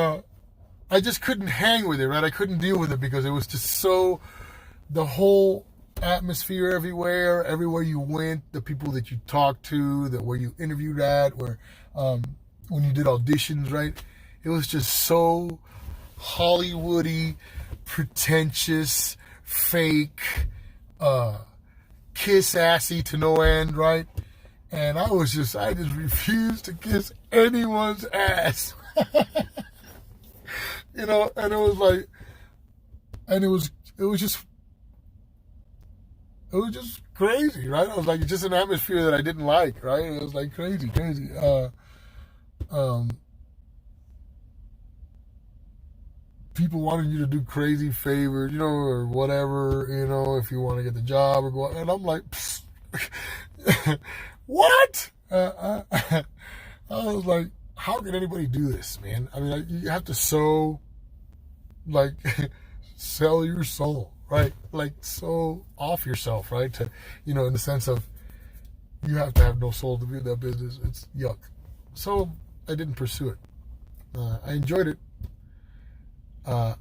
I just couldn't hang with it, right? I couldn't deal with it because it was just so, the whole atmosphere everywhere you went, the people that you talked to, where you interviewed at, where when you did auditions, right? It was just so Hollywoody, pretentious, fake, kiss assy to no end, right? And I just refused to kiss anyone's ass. And it was like, and it was just crazy, right? I was like, just an atmosphere that I didn't like, right? It was like crazy. People wanted you to do crazy favors, or whatever, if you want to get the job or go. And I'm like, what? I was like, how can anybody do this, man? I mean, you have to sell your soul, right? Like, so off yourself, right? To, in the sense of you have to have no soul to be in that business. It's yuck. So I didn't pursue it. I enjoyed it.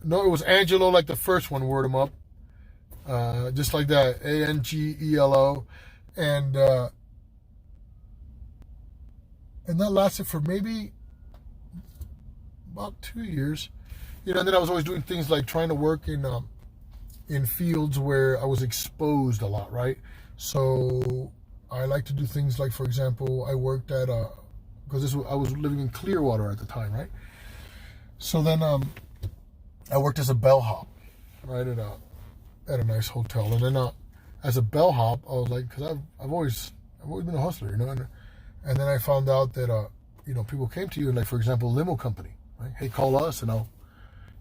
No, it was Angelo, like the first one, word him up. Just like that, Angelo. And that lasted for maybe about 2 years. And then I was always doing things like trying to work in fields where I was exposed a lot, right? So I like to do things like, for example, I worked at because I was living in Clearwater at the time, right? So then I worked as a bellhop, right, at a nice hotel. And then as a bellhop, I was like, because I've always been a hustler, and then I found out that people came to you, and like, for example, limo company, right? Hey, call us and I'll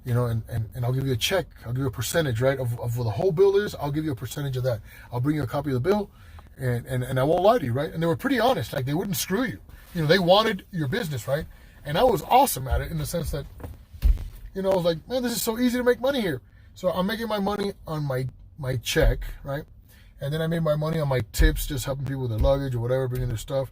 and I'll give you a check. I'll give you a percentage, right, of what the whole bill is. I'll give you a percentage of that. I'll bring you a copy of the bill, and I won't lie to you, right? And they were pretty honest. Like, they wouldn't screw you. They wanted your business, right? And I was awesome at it in the sense that, I was like, man, this is so easy to make money here. So I'm making my money on my check, right? And then I made my money on my tips, just helping people with their luggage or whatever, bringing their stuff.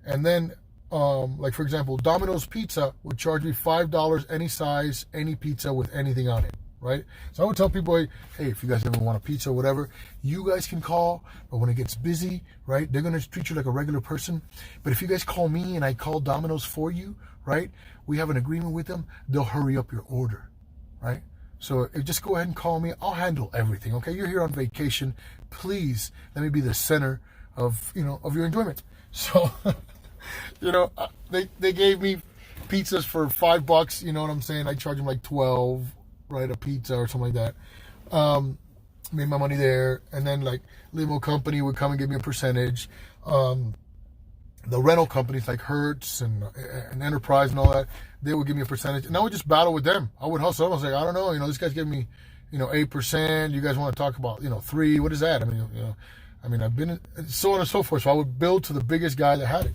And then, like, for example, Domino's Pizza would charge me $5 any size, any pizza with anything on it, right? So I would tell people, hey, if you guys ever want a pizza or whatever, you guys can call, but when it gets busy, right, they're going to treat you like a regular person. But if you guys call me and I call Domino's for you, right, we have an agreement with them, they'll hurry up your order, right? So just go ahead and call me. I'll handle everything, okay? You're here on vacation. Please let me be the center of, of your enjoyment. So, they gave me pizzas for $5, you know what I'm saying? I charge them like 12, right, a pizza or something like that. Made my money there. And then, like, limo company would come and give me a percentage. The rental companies like Hertz and Enterprise and all that, they would give me a percentage. And I would just battle with them. I would hustle. I was like, I don't know, this guy's giving me, 8%. You guys want to talk about, 3? What is that? I mean, I've been, so on and so forth. So I would build to the biggest guy that had it,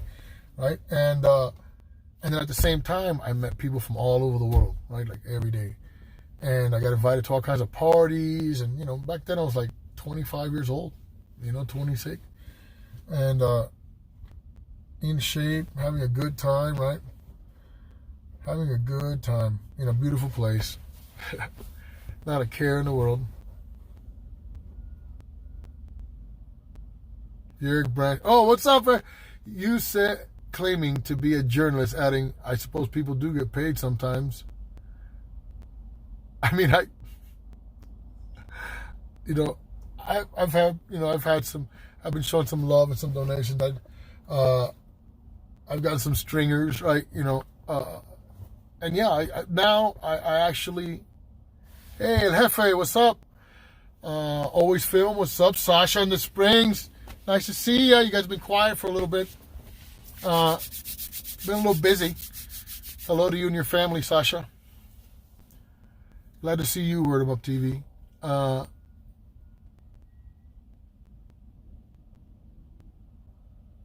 right? And then at the same time, I met people from all over the world, right? Like every day. And I got invited to all kinds of parties. And, back then I was like 25 years old, 26. And, in shape, having a good time, right? Having a good time in a beautiful place. Not a care in the world. Eric Branch. Oh, what's up, man? You said, claiming to be a journalist, adding, I suppose people do get paid sometimes. I mean, I've been showing some love and some donations. I've got some stringers, right? And yeah, I actually, hey, El Jefe, what's up? Always Film, what's up? Sasha in the Springs, nice to see you. You guys been quiet for a little bit. Been a little busy. Hello to you and your family, Sasha. Glad to see you, Word Up TV.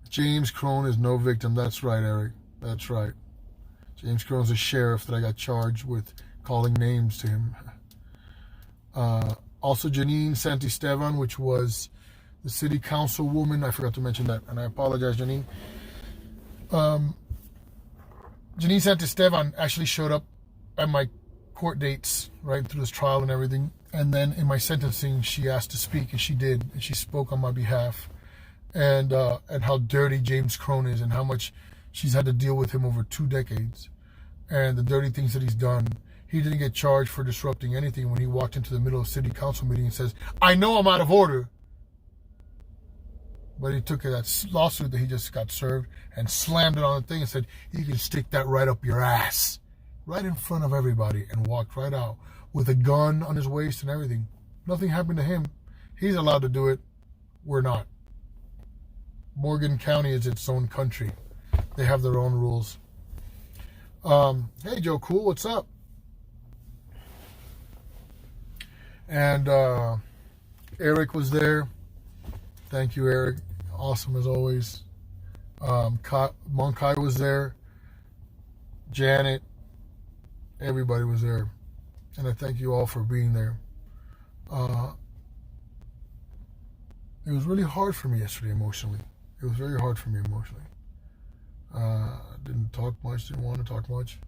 James Crone is no victim. That's right, Eric. That's right. James Crone's a sheriff that I got charged with calling names to him. Also, Janine Santisteban, which was the city council woman. I forgot to mention that, and I apologize, Janine. Janine Santisteban actually showed up at my court dates, right, through this trial and everything. And then in my sentencing, she asked to speak, and she did. And she spoke on my behalf. And how dirty James Crone is and how much she's had to deal with him over 2 decades and the dirty things that he's done. He didn't get charged for disrupting anything when he walked into the middle of a city council meeting and says, I know I'm out of order. But he took that lawsuit that he just got served and slammed it on the thing and said, you can stick that right up your ass, right in front of everybody, and walked right out with a gun on his waist and everything. Nothing happened to him. He's allowed to do it. We're not. Morgan County is its own country. They have their own rules. Hey, Joe Cool, what's up? And Eric was there. Thank you, Eric. Awesome as always. Monkai was there. Janet. Everybody was there. And I thank you all for being there. It was really hard for me yesterday emotionally. It was very hard for me emotionally. Didn't talk much, didn't want to talk much.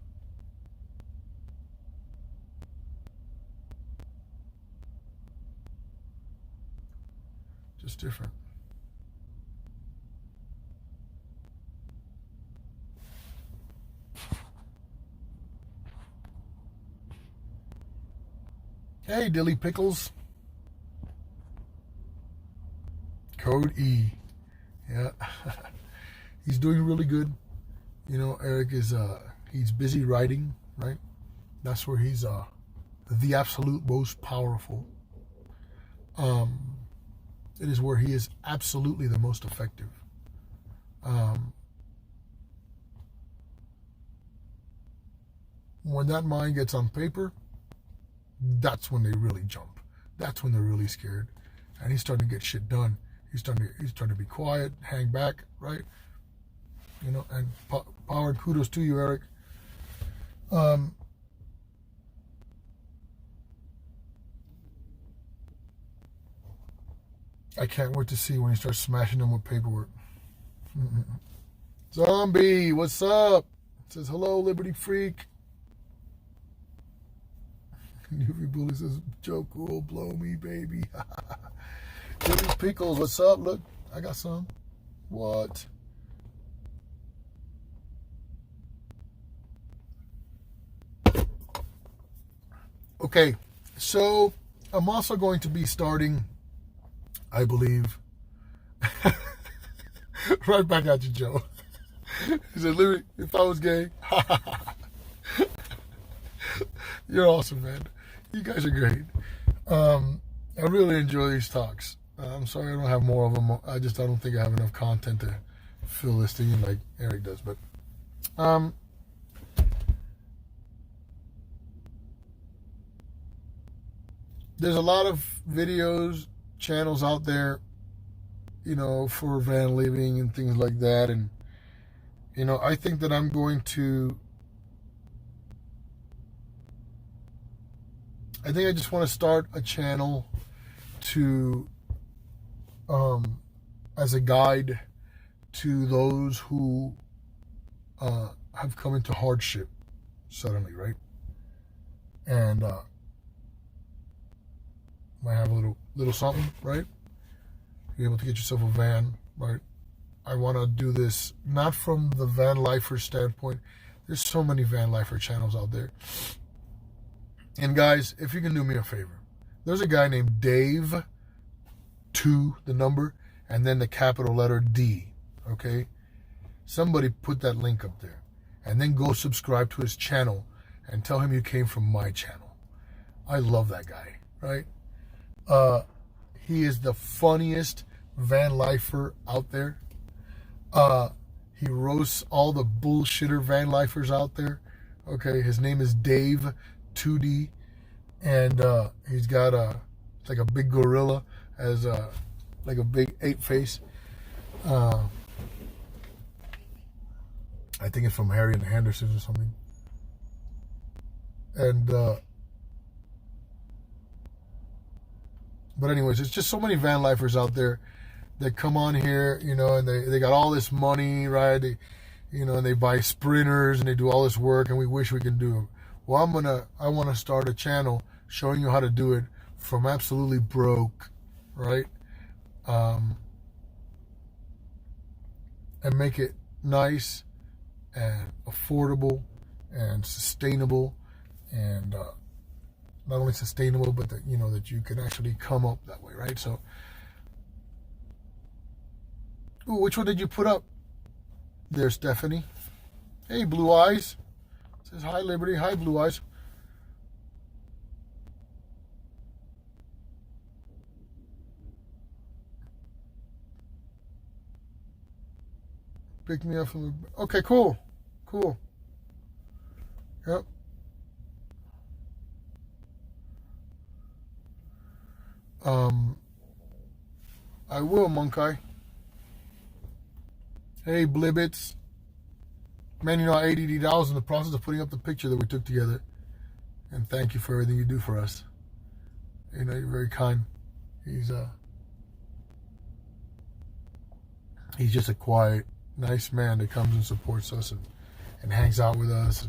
Just different. Hey, Dilly Pickles. Code E. Yeah. He's doing really good. Eric is he's busy writing, right? That's where he's the absolute most powerful. It is where he is absolutely the most effective. When that mind gets on paper, that's when they really jump. That's when they're really scared. And he's starting to get shit done. He's starting to be quiet, hang back, right? And power and kudos to you, Eric. I can't wait to see when he starts smashing them with paperwork. Zombie, what's up? Says hello, Liberty Freak. Newbie Bully says, Joe Cool, blow me, baby. Jimmy Pickles, what's up? Look, I got some. What? Okay, so I'm also going to be starting, I believe, right back at you, Joe. He said, Liberty, if I was gay, you're awesome, man. You guys are great. I really enjoy these talks. I'm sorry I don't have more of them. I don't think I have enough content to fill this thing in like Eric does. But there's a lot of videos, channels out there, for van living and things like that. And, I think that I'm going to, I think I just want to start a channel to, as a guide to those who have come into hardship suddenly, right? And might have a little something, right? Be able to get yourself a van, right? I want to do this not from the van lifer standpoint. There's so many van lifer channels out there. And guys, if you can do me a favor, There's a guy named Dave, 2, the number, and then the capital letter D, okay? Somebody put that link up there. And then go subscribe to his channel and tell him you came from my channel. I love that guy, right? He is the funniest van lifer out there. He roasts all the bullshitter van lifers out there. Okay, his name is Dave 2D, and he's got like a big gorilla as like a big ape face. I think it's from Harry and the Hendersons or something. And but anyways, it's just so many van lifers out there that come on here, you know, and they got all this money, right? They, you know, and they buy sprinters and they do all this work, and we wish we could do it. Well, I want to start a channel showing you how to do it from absolutely broke, right? And make it nice and affordable and sustainable, and not only sustainable, but that, you know, that you can actually come up that way, right? So, ooh, which one did you put up there, Stephanie? Hey, Blue Eyes. Says hi, Liberty. Hi, Blue Eyes. Pick me up from the... Okay, cool. Cool. Yep. I will, Monkey. Hey, Blibbits. Man, you know, ADD I was in the process of putting up the picture that we took together. And thank you for everything you do for us. You know, you're very kind. He's just a quiet, nice man that comes and supports us and hangs out with us.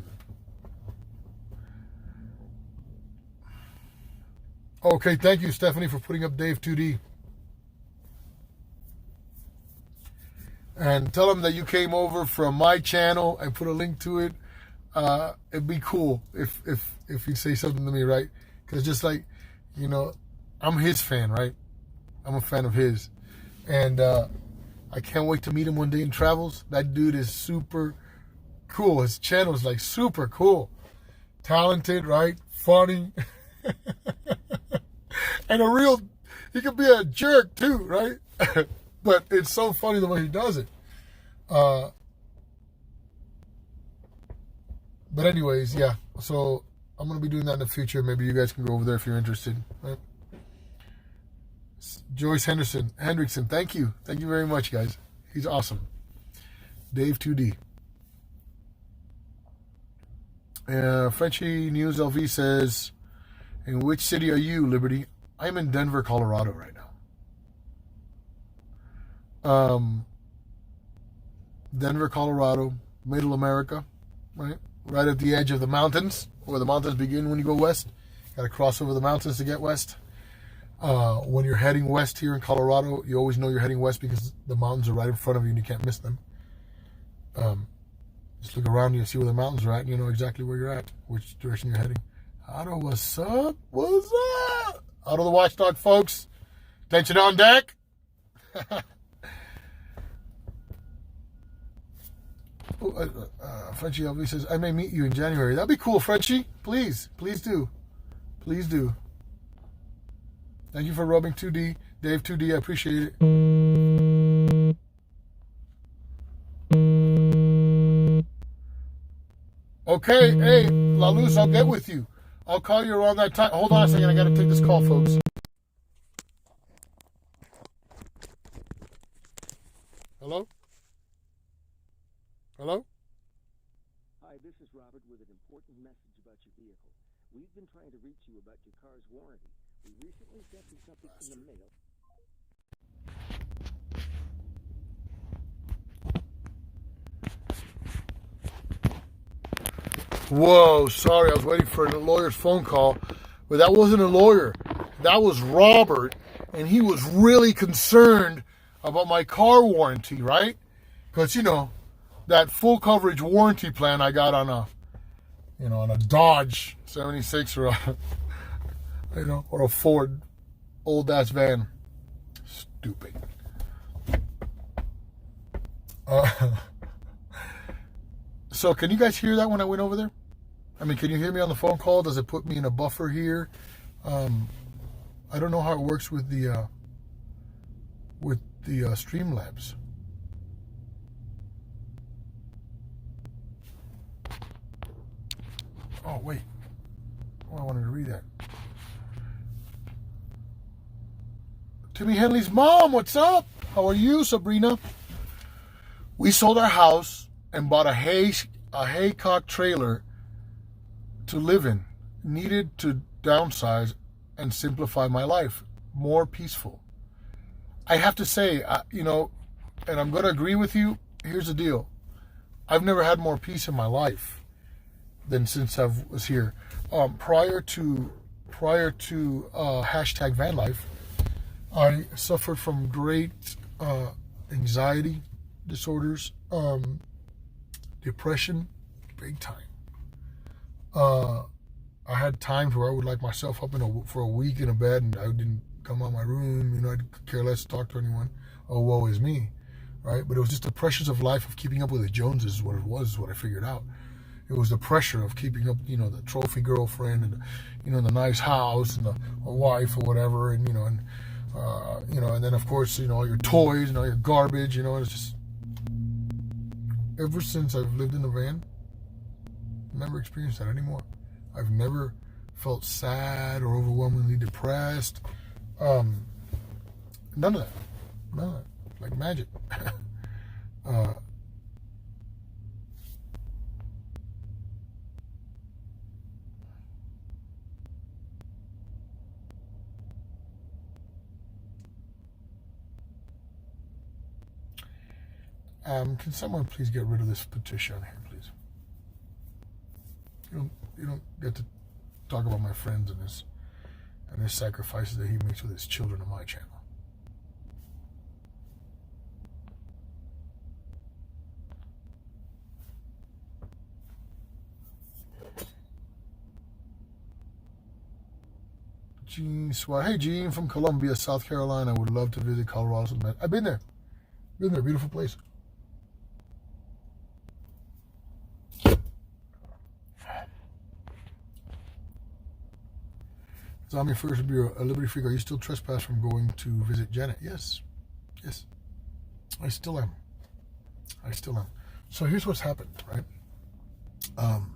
Okay, thank you, Stephanie, for putting up Dave 2D. And tell him that you came over from my channel and put a link to it. It'd be cool if he'd say something to me, right? Because just like, you know, I'm his fan, right? I'm a fan of his. And I can't wait to meet him one day in travels. That dude is super cool. His channel is like super cool. Talented, right? Funny. And he could be a jerk too, right? But it's so funny the way he does it. But anyways, yeah. So I'm going to be doing that in the future. Maybe you guys can go over there if you're interested. Right? Joyce Hendrickson, thank you. Thank you very much, guys. He's awesome. Dave 2D. Frenchie News LV says, in which city are you, Liberty? I'm in Denver, Colorado right now. Denver, Colorado, middle America, right? Right at the edge of the mountains, where the mountains begin when you go west. Got to cross over the mountains to get west. When you're heading west here in Colorado, you always know you're heading west because the mountains are right in front of you and you can't miss them. Just look around you and see where the mountains are at, and you know exactly where you're at, which direction you're heading. Otto, what's up? What's up? Otto the Watchdog, folks. Attention on deck. Frenchie LV says, I may meet you in January. That'd be cool, Frenchie. Please. Please do. Please do. Thank you for rubbing 2D. Dave 2D, I appreciate it. Okay, hey, La Luz, I'll get with you. I'll call you around that time. Hold on a second, I gotta take this call, folks. Hello? Hello? Hi, this is Robert with an important message about your vehicle. We've been trying to reach you about your car's warranty. We recently sent you something in the mail. Whoa, sorry, I was waiting for the lawyer's phone call, but that wasn't a lawyer. That was Robert, and he was really concerned about my car warranty, right? Because, you know, that full coverage warranty plan I got on a Dodge 76 or you know, or a Ford old ass van. Stupid. So can you guys hear that when I went over there? I mean, can you hear me on the phone call? Does it put me in a buffer here? I don't know how it works with the Streamlabs. Oh wait, oh, I wanted to read that. Timmy Henley's mom, what's up? How are you, Sabrina? We sold our house and bought a haycock trailer to live in. Needed to downsize and simplify my life. More peaceful. I have to say, you know, and I'm going to agree with you. Here's the deal. I've never had more peace in my life than since I was here. Prior to hashtag van life, I suffered from great anxiety disorders, depression, big time. I had times where I would lock myself up for a week in a bed, and I didn't come out of my room. You know, I'd care less to talk to anyone. Oh, woe is me, right? But it was just the pressures of life of keeping up with the Joneses. Is what it was. Is what I figured out. It was the pressure of keeping up, you know, the trophy girlfriend and, you know, the nice house and the wife or whatever, and you know, and then of course, you know, all your toys and all your garbage. You know, it's just ever since I've lived in a van, never experienced that anymore. I've never felt sad or overwhelmingly depressed. None of that. Like magic. Can someone please get rid of this petition here, please? You don't get to talk about my friends and his sacrifices that he makes with his children on my channel. Gene Swat. Hey, Gene from Columbia, South Carolina. I would love to visit Colorado. I've been there. Beautiful place. Zombie First Bureau, a Liberty Freak. Are you still trespassed from going to visit Janet? Yes. I still am. So here's what's happened, right? I'm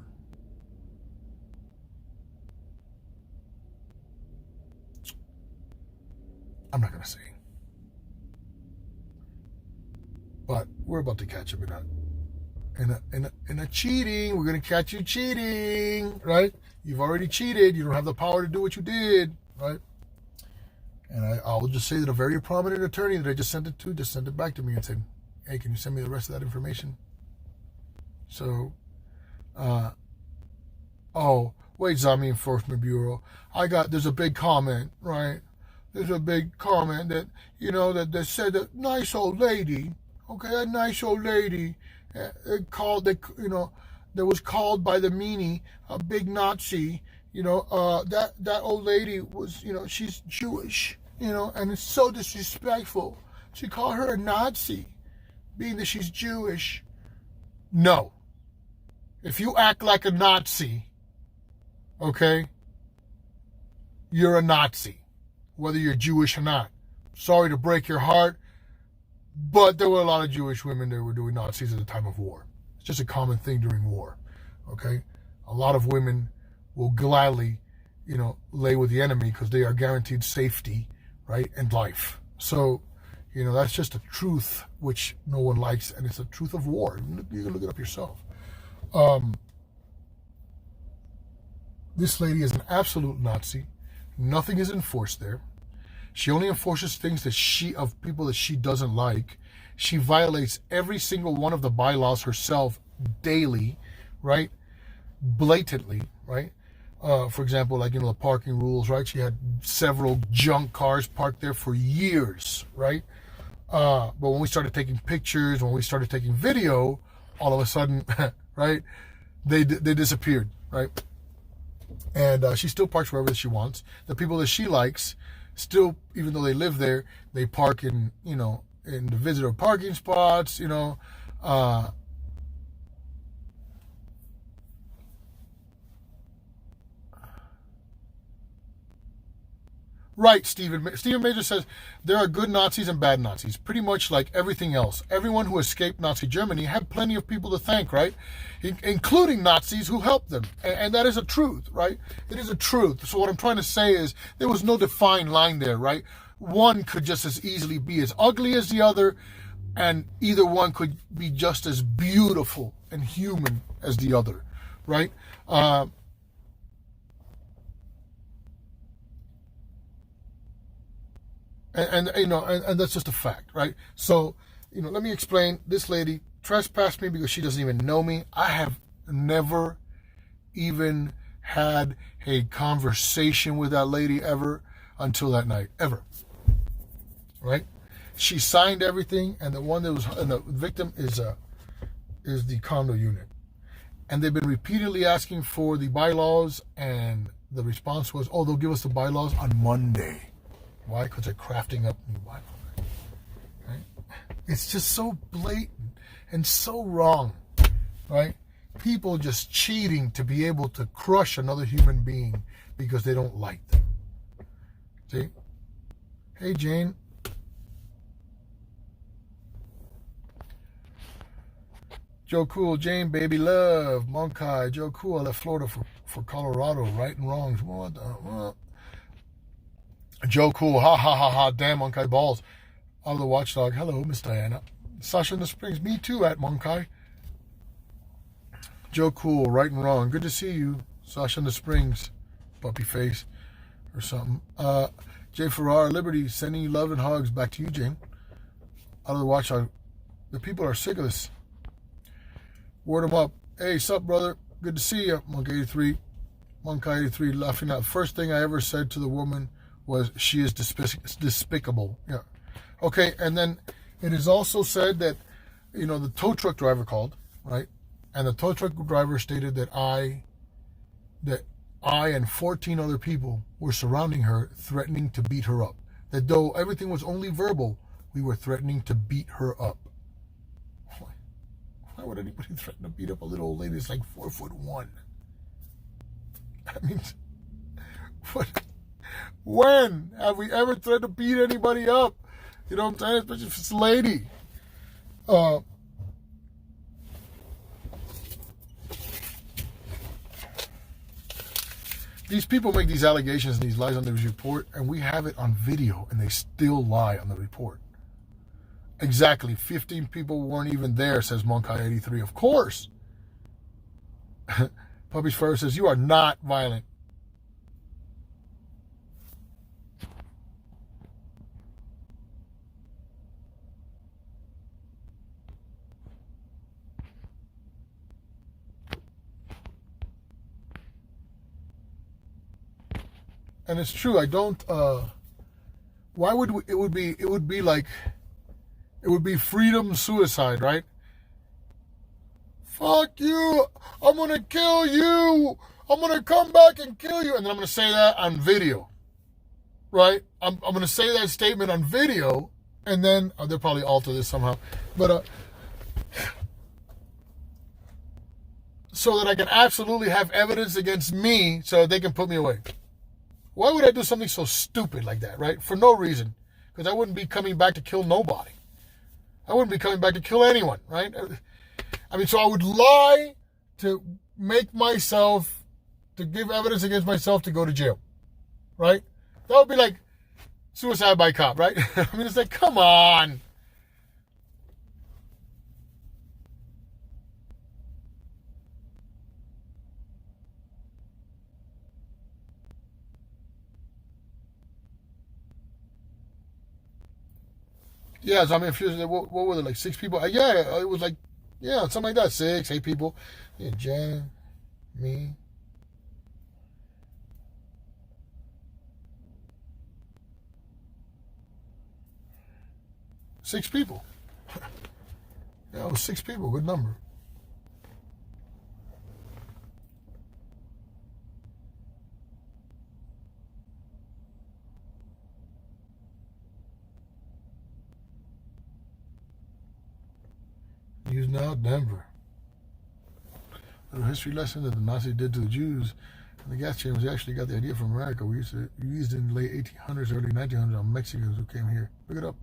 not gonna say, but we're about to catch him in a cheating. We're gonna catch you cheating, right? You've already cheated. You don't have the power to do what you did, right? And I will just say that a very prominent attorney that I just sent it to just sent it back to me and said, hey, can you send me the rest of that information? So, oh, wait, Zombie Enforcement Bureau. There's a big comment, right? There's a big comment that, you know, that they said that nice old lady, okay, that nice old lady, that was called by the meanie a big Nazi, you know, that old lady was, you know, she's Jewish, you know, and it's so disrespectful. She called her a Nazi, being that she's Jewish. No. If you act like a Nazi, okay, you're a Nazi, whether you're Jewish or not. Sorry to break your heart, but there were a lot of Jewish women that were doing Nazis at the time of war. It's just a common thing during war, okay? A lot of women will gladly, you know, lay with the enemy because they are guaranteed safety, right, and life. So, you know, that's just a truth which no one likes, and it's a truth of war. You can look it up yourself. This lady is an absolute Nazi. Nothing is enforced there. She only enforces things of people that she doesn't like. She violates every single one of the bylaws herself daily, right? Blatantly, right? For example, like, you know, the parking rules, right? She had several junk cars parked there for years, right? But when we started taking pictures, when we started taking video, all of a sudden, right, they disappeared, right? And she still parks wherever she wants. The people that she likes still, even though they live there, they park in, in the visitor parking spots, Right, Stephen. Stephen Major says there are good Nazis and bad Nazis, pretty much like everything else. Everyone who escaped Nazi Germany had plenty of people to thank, right? Including Nazis who helped them. And that is a truth, right? It is a truth. So what I'm trying to say is there was no defined line there, right? One could just as easily be as ugly as the other, and either one could be just as beautiful and human as the other, right? And that's just a fact, right? So, let me explain. This lady trespassed me because she doesn't even know me. I have never even had a conversation with that lady ever until that night, ever, right? She signed everything, and the victim is the condo unit, and they've been repeatedly asking for the bylaws, and the response was, "Oh, they'll give us the bylaws on Monday." Why? Because they're crafting up new bylaws. Right? It's just so blatant and so wrong, right? People just cheating to be able to crush another human being because they don't like them. See? Hey, Jane. Joe Cool, Jane, baby love, Monkai, Joe Cool. I left Florida for Colorado, right and wrongs. What? Joe Cool, ha ha ha ha, damn Monkai balls. Out of the watchdog, hello, Miss Diana. Sasha in the Springs, me too at Monkai. Joe Cool, right and wrong. Good to see you, Sasha in the Springs, puppy face or something. Jay Farrar, Liberty, sending you love and hugs. Back to you, Jane. Out of the watchdog. The people are sick of this. Word them up. Hey, sup, brother? Good to see you, Monkai 83. Monkai 83, laughing out. First thing I ever said to the woman was, she is despicable. Yeah. Okay, and then it is also said that, the tow truck driver called, right? And the tow truck driver stated that I and 14 other people were surrounding her, threatening to beat her up. That though everything was only verbal, we were threatening to beat her up. Why would anybody threaten to beat up a little old lady that's like 4'1"? I mean, what? When have we ever threatened to beat anybody up? You know what I'm saying? Especially if it's a lady. These people make these allegations and these lies on the report, and we have it on video, and they still lie on the report. Exactly. 15 people weren't even there, says Monkai 83. Of course. Puppy's Fur says, you are not violent. And it's true. I don't. Why would we, it would be freedom suicide, right? Fuck you! I'm gonna kill you! I'm gonna come back and kill you, and then I'm gonna say that on video, right? I'm gonna say that statement on video, and then they'll probably alter this somehow, but so that I can absolutely have evidence against me, so they can put me away. Why would I do something so stupid like that, right? For no reason. Because I wouldn't be coming back to kill nobody. I wouldn't be coming back to kill anyone, right? I mean, so I would lie to make myself, to give evidence against myself to go to jail, right? That would be like suicide by cop, right? I mean, it's like, come on. Yeah, so I mean, what were there, like 6 people? Yeah, it was like, yeah, something like that, 6, 8 people. Yeah, Jen, me. Six people. Yeah, it was 6 people, good number. News Now, Denver. A little history lesson that the Nazis did to the Jews. And the gas chambers actually got the idea from America. We used it in the late 1800s, early 1900s on Mexicans who came here. Look it up.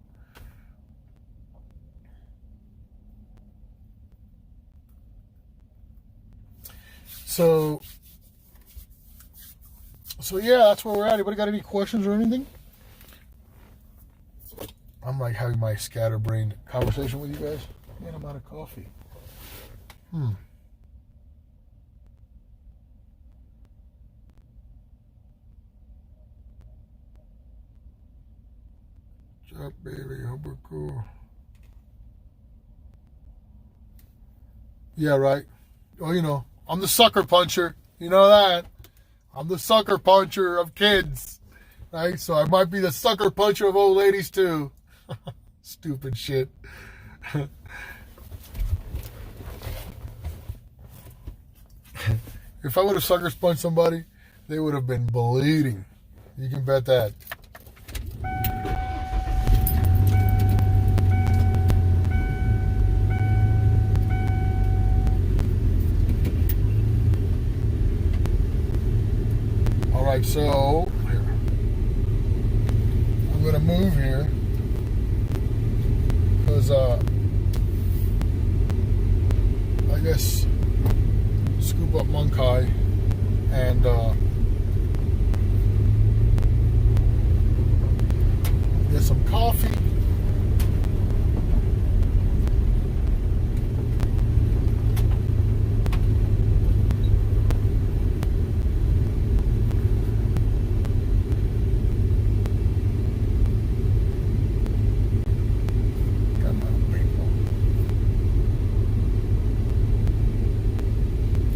So yeah, that's where we're at. Anybody got any questions or anything? I'm like having my scatterbrained conversation with you guys. Man, I'm out of coffee. Job, baby. Hope we're cool. Yeah, right. Oh, you know, I'm the sucker puncher. You know that. I'm the sucker puncher of kids. Right? So I might be the sucker puncher of old ladies too. Stupid shit. If I would have sucker punched somebody, they would have been bleeding. You can bet that. Alright, so here. I'm gonna move here because I guess scoop up Munkai and get some coffee.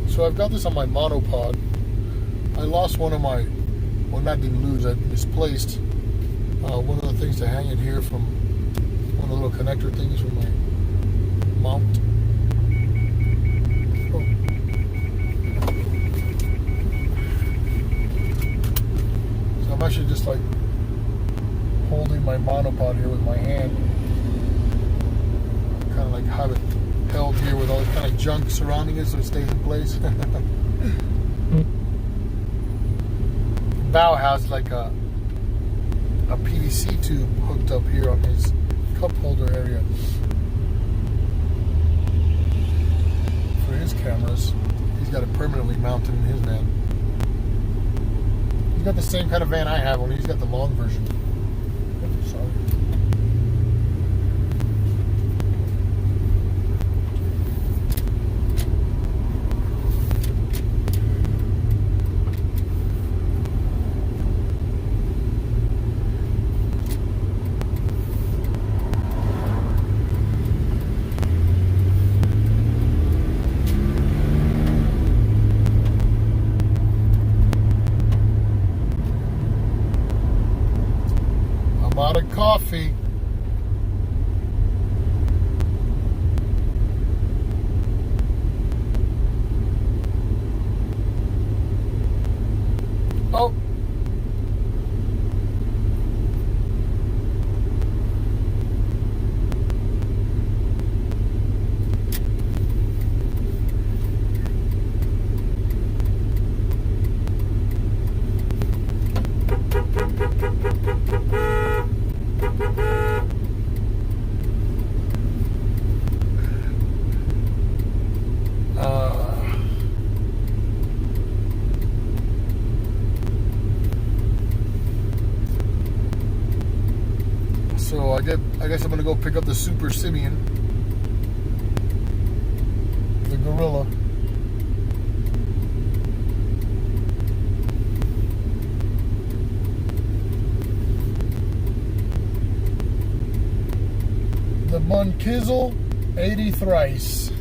So I've got this on my monopod. I lost one of my, well, not didn't lose, I misplaced one of the things to hang it here from one of the little connector things from my mount. Oh. So I'm actually just like holding my monopod here with my hand. Kind of like have it held here with all the kind of junk surrounding it so it stays in place. Bao has like a PVC tube hooked up here on his cup holder area for his cameras. He's got it permanently mounted in his van. He's got the same kind of van I have, only he's got the long version. Sorry. Out of coffee. Oh. So I guess I'm gonna go pick up the Super Simeon, the Gorilla. The Munkizzle 80 thrice.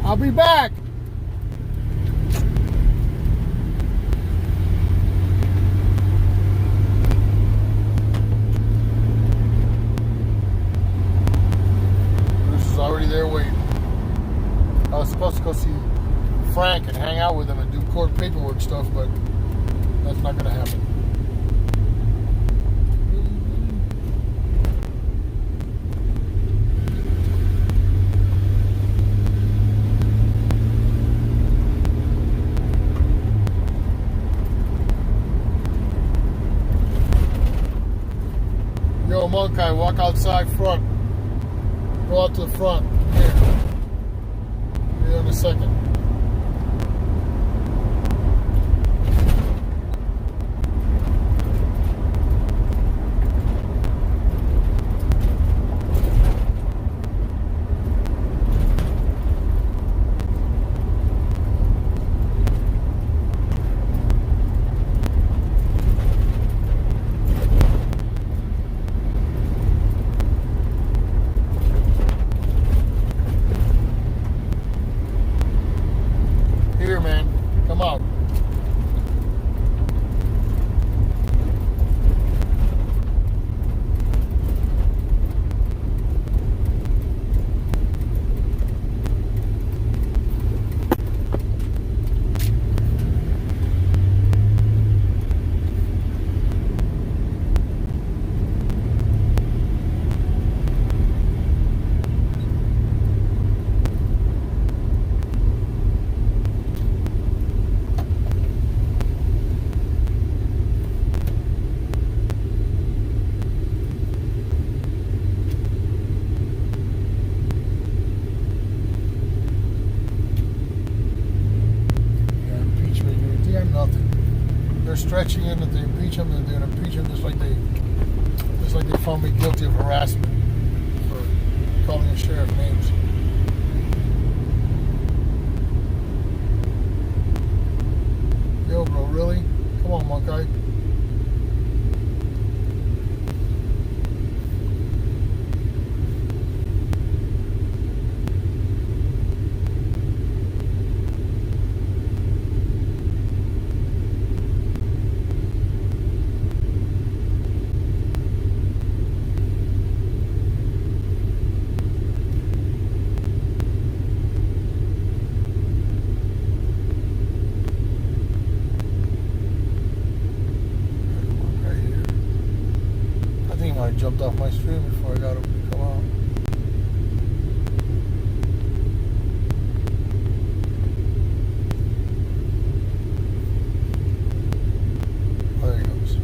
I'll be back. Bruce is already there supposed to go see Frank and hang out with him and do court paperwork stuff, but that's not going to happen. Yo, Monkai, walk outside front. Go out to the front. Here. Be there in a second. Here, man. Come out. They're stretching in that they impeach him, and they're going to impeach him just like they found me guilty of harassment for calling a sheriff names. Yo, bro, really? Come on, Monkai. I jumped off my stream before I got him to come out. Oh, there he goes.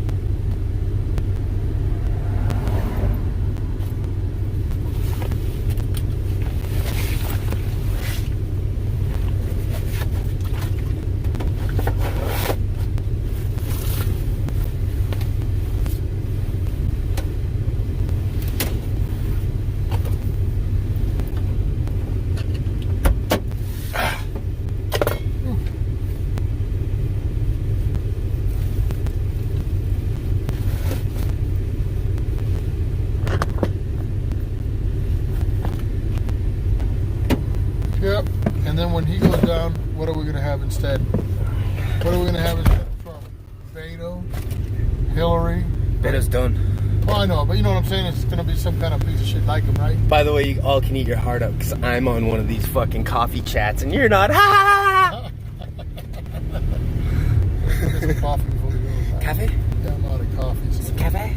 Yep, and then when he goes down, what are we going to have instead? What are we going to have instead from Beto, Hillary? Beto's done. Well, I know, but you know what I'm saying? It's going to be some kind of piece of shit like him, right? By the way, you all can eat your heart out because I'm on one of these fucking coffee chats and you're not. Ha! Get some coffee before we go. Cafe? Yeah, I'm out of coffee. So. Cafe?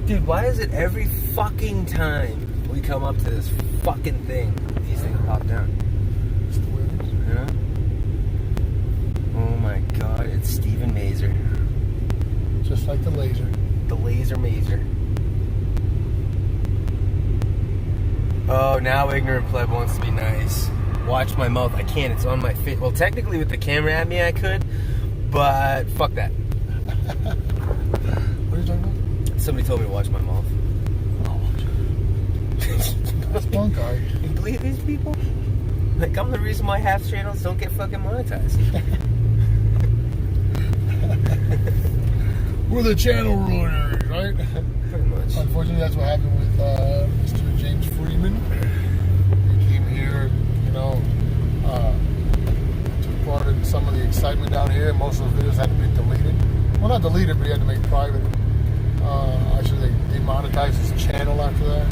Dude, why is it every fucking time we come up to this fucking thing, these things pop down? It's the way it is. Yeah? Oh my god, it's Stephen Mazer. Just like the laser. The laser mazer. Oh, now ignorant pleb wants to be nice. Watch my mouth. I can't, it's on my face. Well, technically with the camera at me I could, but fuck that. What are you talking about? Somebody told me to watch my mouth. Oh, that's one guy. You believe these people? Like, I'm the reason why half channels don't get fucking monetized. We're the channel ruiners, right? Pretty much. Unfortunately, that's what happened with Mr. James Freeman. He came here, you know, took part in some of the excitement down here. Most of the videos had to be deleted. Well, not deleted, but he had to make private. Actually, they demonetized his channel after that.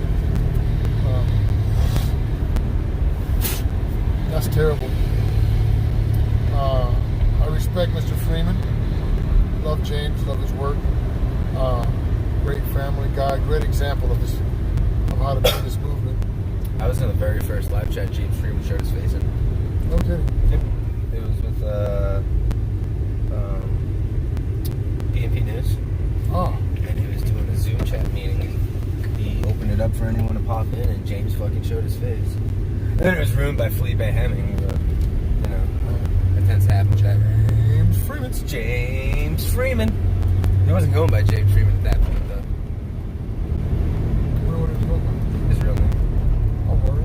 terrible. I respect Mr. Freeman. Love James. Love his work. Great family guy. Great example of this, of how to build this movement. I was in the very first live chat James Freeman showed his face in. No kidding. Yep. It was with BNP News. Oh. And he was doing a Zoom chat meeting. And he opened it up for anyone to pop in, and James fucking showed his face. And then it was ruined by Felipe Hemming. That tends to happen with that. James Freeman. James Freeman. He wasn't going by James Freeman at that point, though. What did he go by? His real name. Oh, word.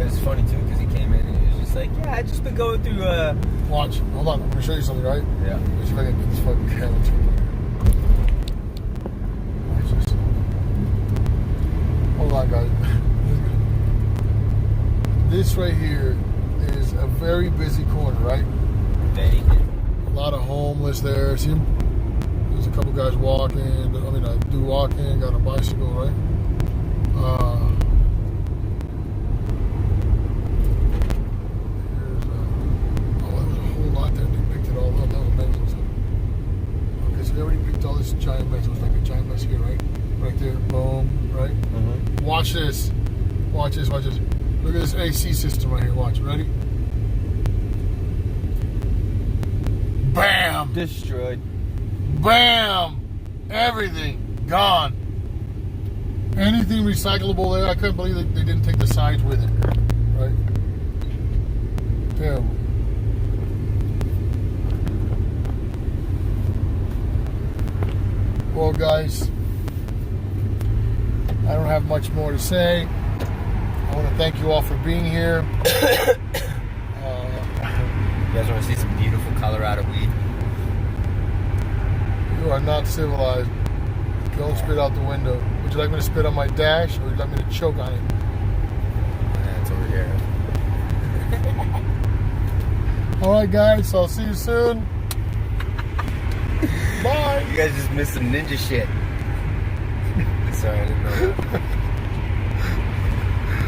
It was funny too because he came in and he was just like, "Yeah, I just been going through." Watch. Hold on. I'm gonna show you something, right? Yeah. Let me see if I can get this fucking camera to watch this. Hold on, guys. This right here is a very busy corner, right? A lot of homeless there. See them? There's a couple guys walking. I mean, a dude walking, got a bicycle, right? Here's there was a whole lot there. They picked it all up. That was amazing. Okay, so they already picked all this giant mess. It was like a giant mess here, right? Right there. Boom. Right? Mm-hmm. Watch this. Watch this. Watch this. Look at this AC system right here. Watch. Ready? Bam! Destroyed. Bam! Everything gone. Anything recyclable there? I couldn't believe that they didn't take the sides with it. Right? Terrible. Well, guys, I don't have much more to say. I want to thank you all for being here. You guys want to see some beautiful Colorado weed? You are not civilized. Don't spit out the window. Would you like me to spit on my dash, or would you like me to choke on it? That's over here. All right, guys. So I'll see you soon. Bye. You guys just missed some ninja shit. Sorry, I didn't know that.